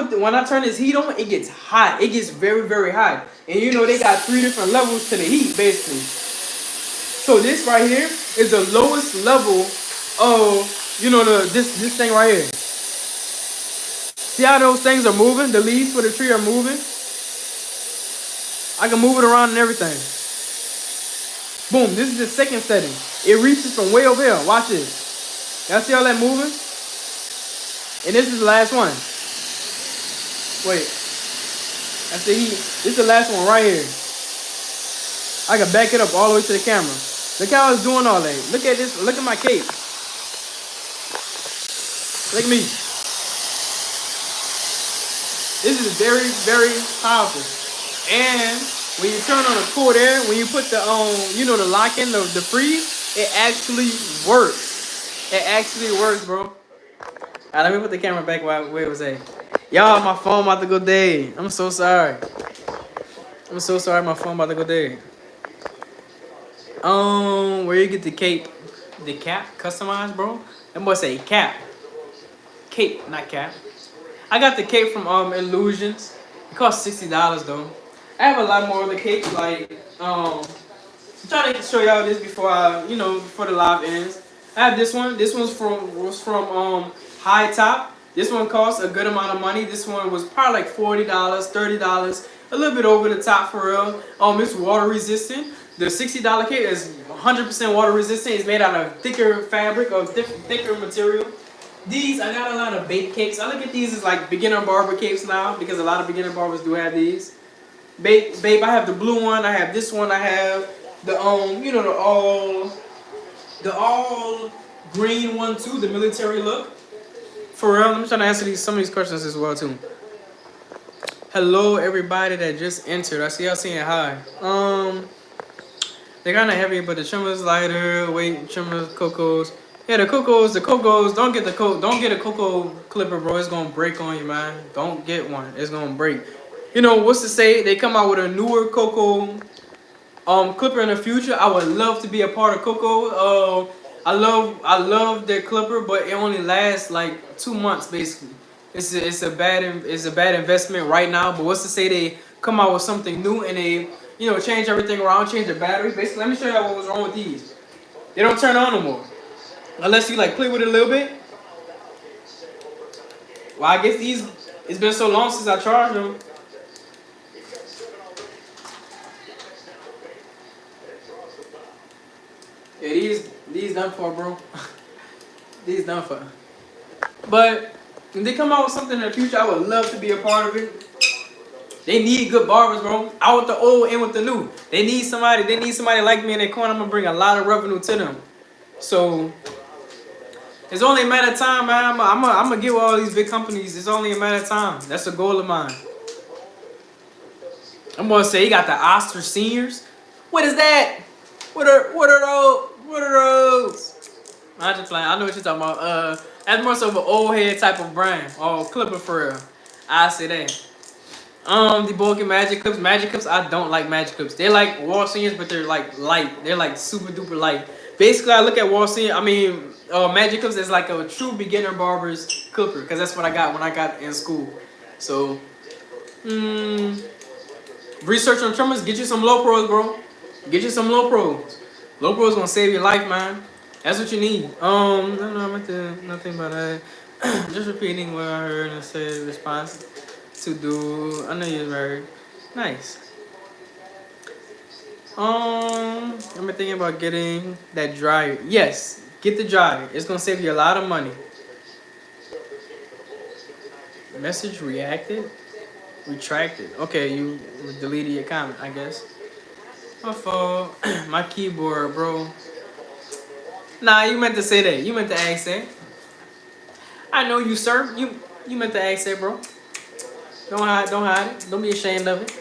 turn this heat on, it gets hot. It gets very, very hot. And they got 3 different levels to the heat, basically. So this right here is the lowest level of this thing right here. See how those things are moving? The leaves for the tree are moving. I can move it around and everything. Boom, this is the second setting. It reaches from way over here. Watch this. Y'all see all that moving? And this is the last one. Wait. That's the heat. This is the last one right here. I can back it up all the way to the camera. Look how it's doing all that. Look at this. Look at my cape. Look at me. This is very, very powerful. And when you turn on the cold air, when you put the the lock in, the freeze, it actually works. It actually works, bro. Alright, let me put the camera back where it was at. Y'all, my phone about to go dead. I'm so sorry. My phone about to go dead. Where you get the cape? The cap customized, bro? That boy say cap. Cape, not cap. I got the cape from Illusions. It costs $60 though. I have a lot more of the capes. Like I'm trying to show y'all this before before the live ends. I have this one. This was from High Top. This one costs a good amount of money. This one was probably like $40, $30, a little bit over the top for real. It's water resistant. The $60 cape is 100% water resistant. It's made out of thicker fabric or thicker material. These, I got a lot of bait capes. I look at these as like beginner barber capes now because a lot of beginner barbers do have these. Babe, I have the blue one. I have this one. I have the the all green one too, the military look. For real, I'm trying to answer some of these questions as well too. Hello everybody that just entered. I see y'all saying hi. They're kind of heavy, but the trimmer's lighter. Weight trimmers, Cocos. Yeah, the Cocos. Don't get a Coco clipper, bro. It's gonna break on you, man. Don't get one. It's gonna break. What's to say? They come out with a newer Coco clipper in the future. I would love to be a part of Coco. I love their clipper, but it only lasts like 2 months basically. It's a bad investment right now. But what's to say they come out with something new and they change everything around, change the battery. Basically, let me show you what was wrong with these. They don't turn on no more unless you like play with it a little bit. Well, I guess these. It's been so long since I charged them. Yeah, these done for, bro. These done for. But if they come out with something in the future, I would love to be a part of it. They need good barbers, bro. Out with the old and with the new. They need somebody. They need somebody like me in their corner. I'm gonna bring a lot of revenue to them. So it's only a matter of time, man. I'm gonna get with all these big companies. It's only a matter of time. That's a goal of mine. I'm gonna say he got the Oster seniors. What is that? What are those? What are those? I'm just playing. I know what you're talking about. That's more so of an old head type of brand. Oh, clipper for real. I say that. The bulky magic clips. Magic clips, I don't like magic clips. They're like wall seniors, but they're like light. They're like super duper light. Basically, I look at wall senior. Magic clips is like a true beginner barber's clipper, because that's what I got when I got in school. So, research on trimmers. Get you some low pros, bro. Get you some low pros. Low pros gonna save your life, man. That's what you need. No, I meant to nothing but just repeating what I heard and said response to do. I know you're married. Nice. I'm thinking about getting that dryer. Yes, get the dryer. It's gonna save you a lot of money. Message reacted, retracted. Okay, you deleted your comment, I guess. My fault. My keyboard, bro. Nah, you meant to say that. You meant to ask that. I know you, sir. You meant to ask that, bro. Don't hide it. Don't be ashamed of it.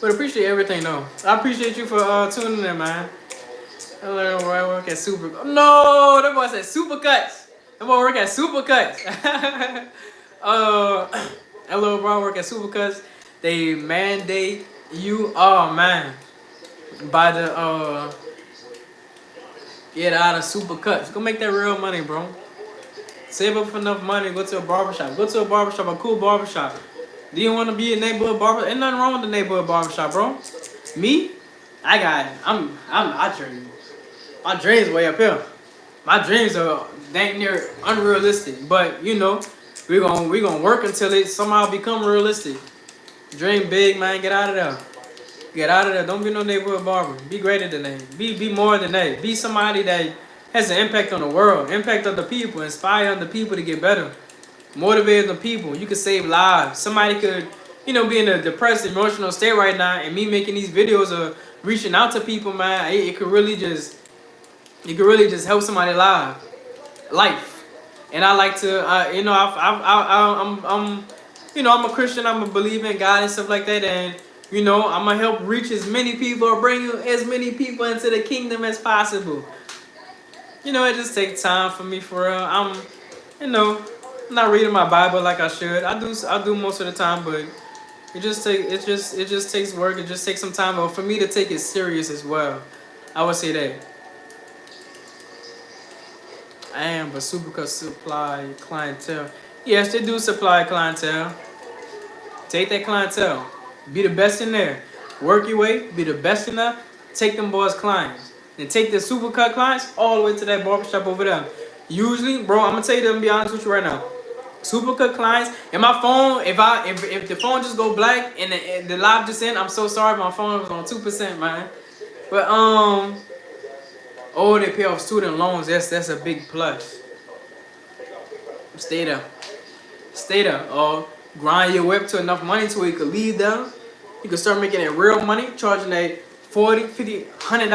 But appreciate everything, though. I appreciate you for tuning in, man. Hello, where I work at Super. No, that boy said Supercuts. That boy work at Supercuts. Hello, bro. I work at Supercuts. They mandate you. Oh man, by the get out of Supercuts. Go make that real money, bro. Save up enough money. Go to a barbershop. Go to a barbershop, a cool barbershop. Do you want to be a neighborhood barber? Ain't nothing wrong with the neighborhood barbershop, bro. Me, I got it. I dream. My dreams way up here. My dreams are dang near unrealistic, but we gonna work until it somehow become realistic. Dream big, man. Get out of there. Get out of there. Don't be no neighborhood barber. Be greater than that. Be more than that. Be somebody that has an impact on the world, impact on the people, inspire other people to get better. Motivate the people. You could save lives. Somebody could, be in a depressed, emotional state right now, and me making these videos of reaching out to people, man, it could really just help somebody's life. And I like to, I'm a Christian. I'm a believer in God and stuff like that, and I'm gonna help reach as many people or bring as many people into the kingdom as possible. It just takes time for me, for real. I'm not reading my Bible like I should. I do most of the time, but it just takes work. It just takes some time, but for me to take it serious as well. I would say that. I am, but Supercuts supply clientele. Yes, they do supply clientele. Take that clientele. Be the best in there. Work your way. Be the best in there. Take them boys' clients. And take the Supercut clients all the way to that barbershop over there. Usually, bro, I'm gonna tell you to be honest with you right now. Supercut clients, and my phone, if the phone just go black and the live just in, I'm so sorry, my phone was on 2%, man. But they pay off student loans. That's a big plus. Stay there. Grind your whip to enough money so you could leave them. You can start making it real money, charging that $40, $50, $100.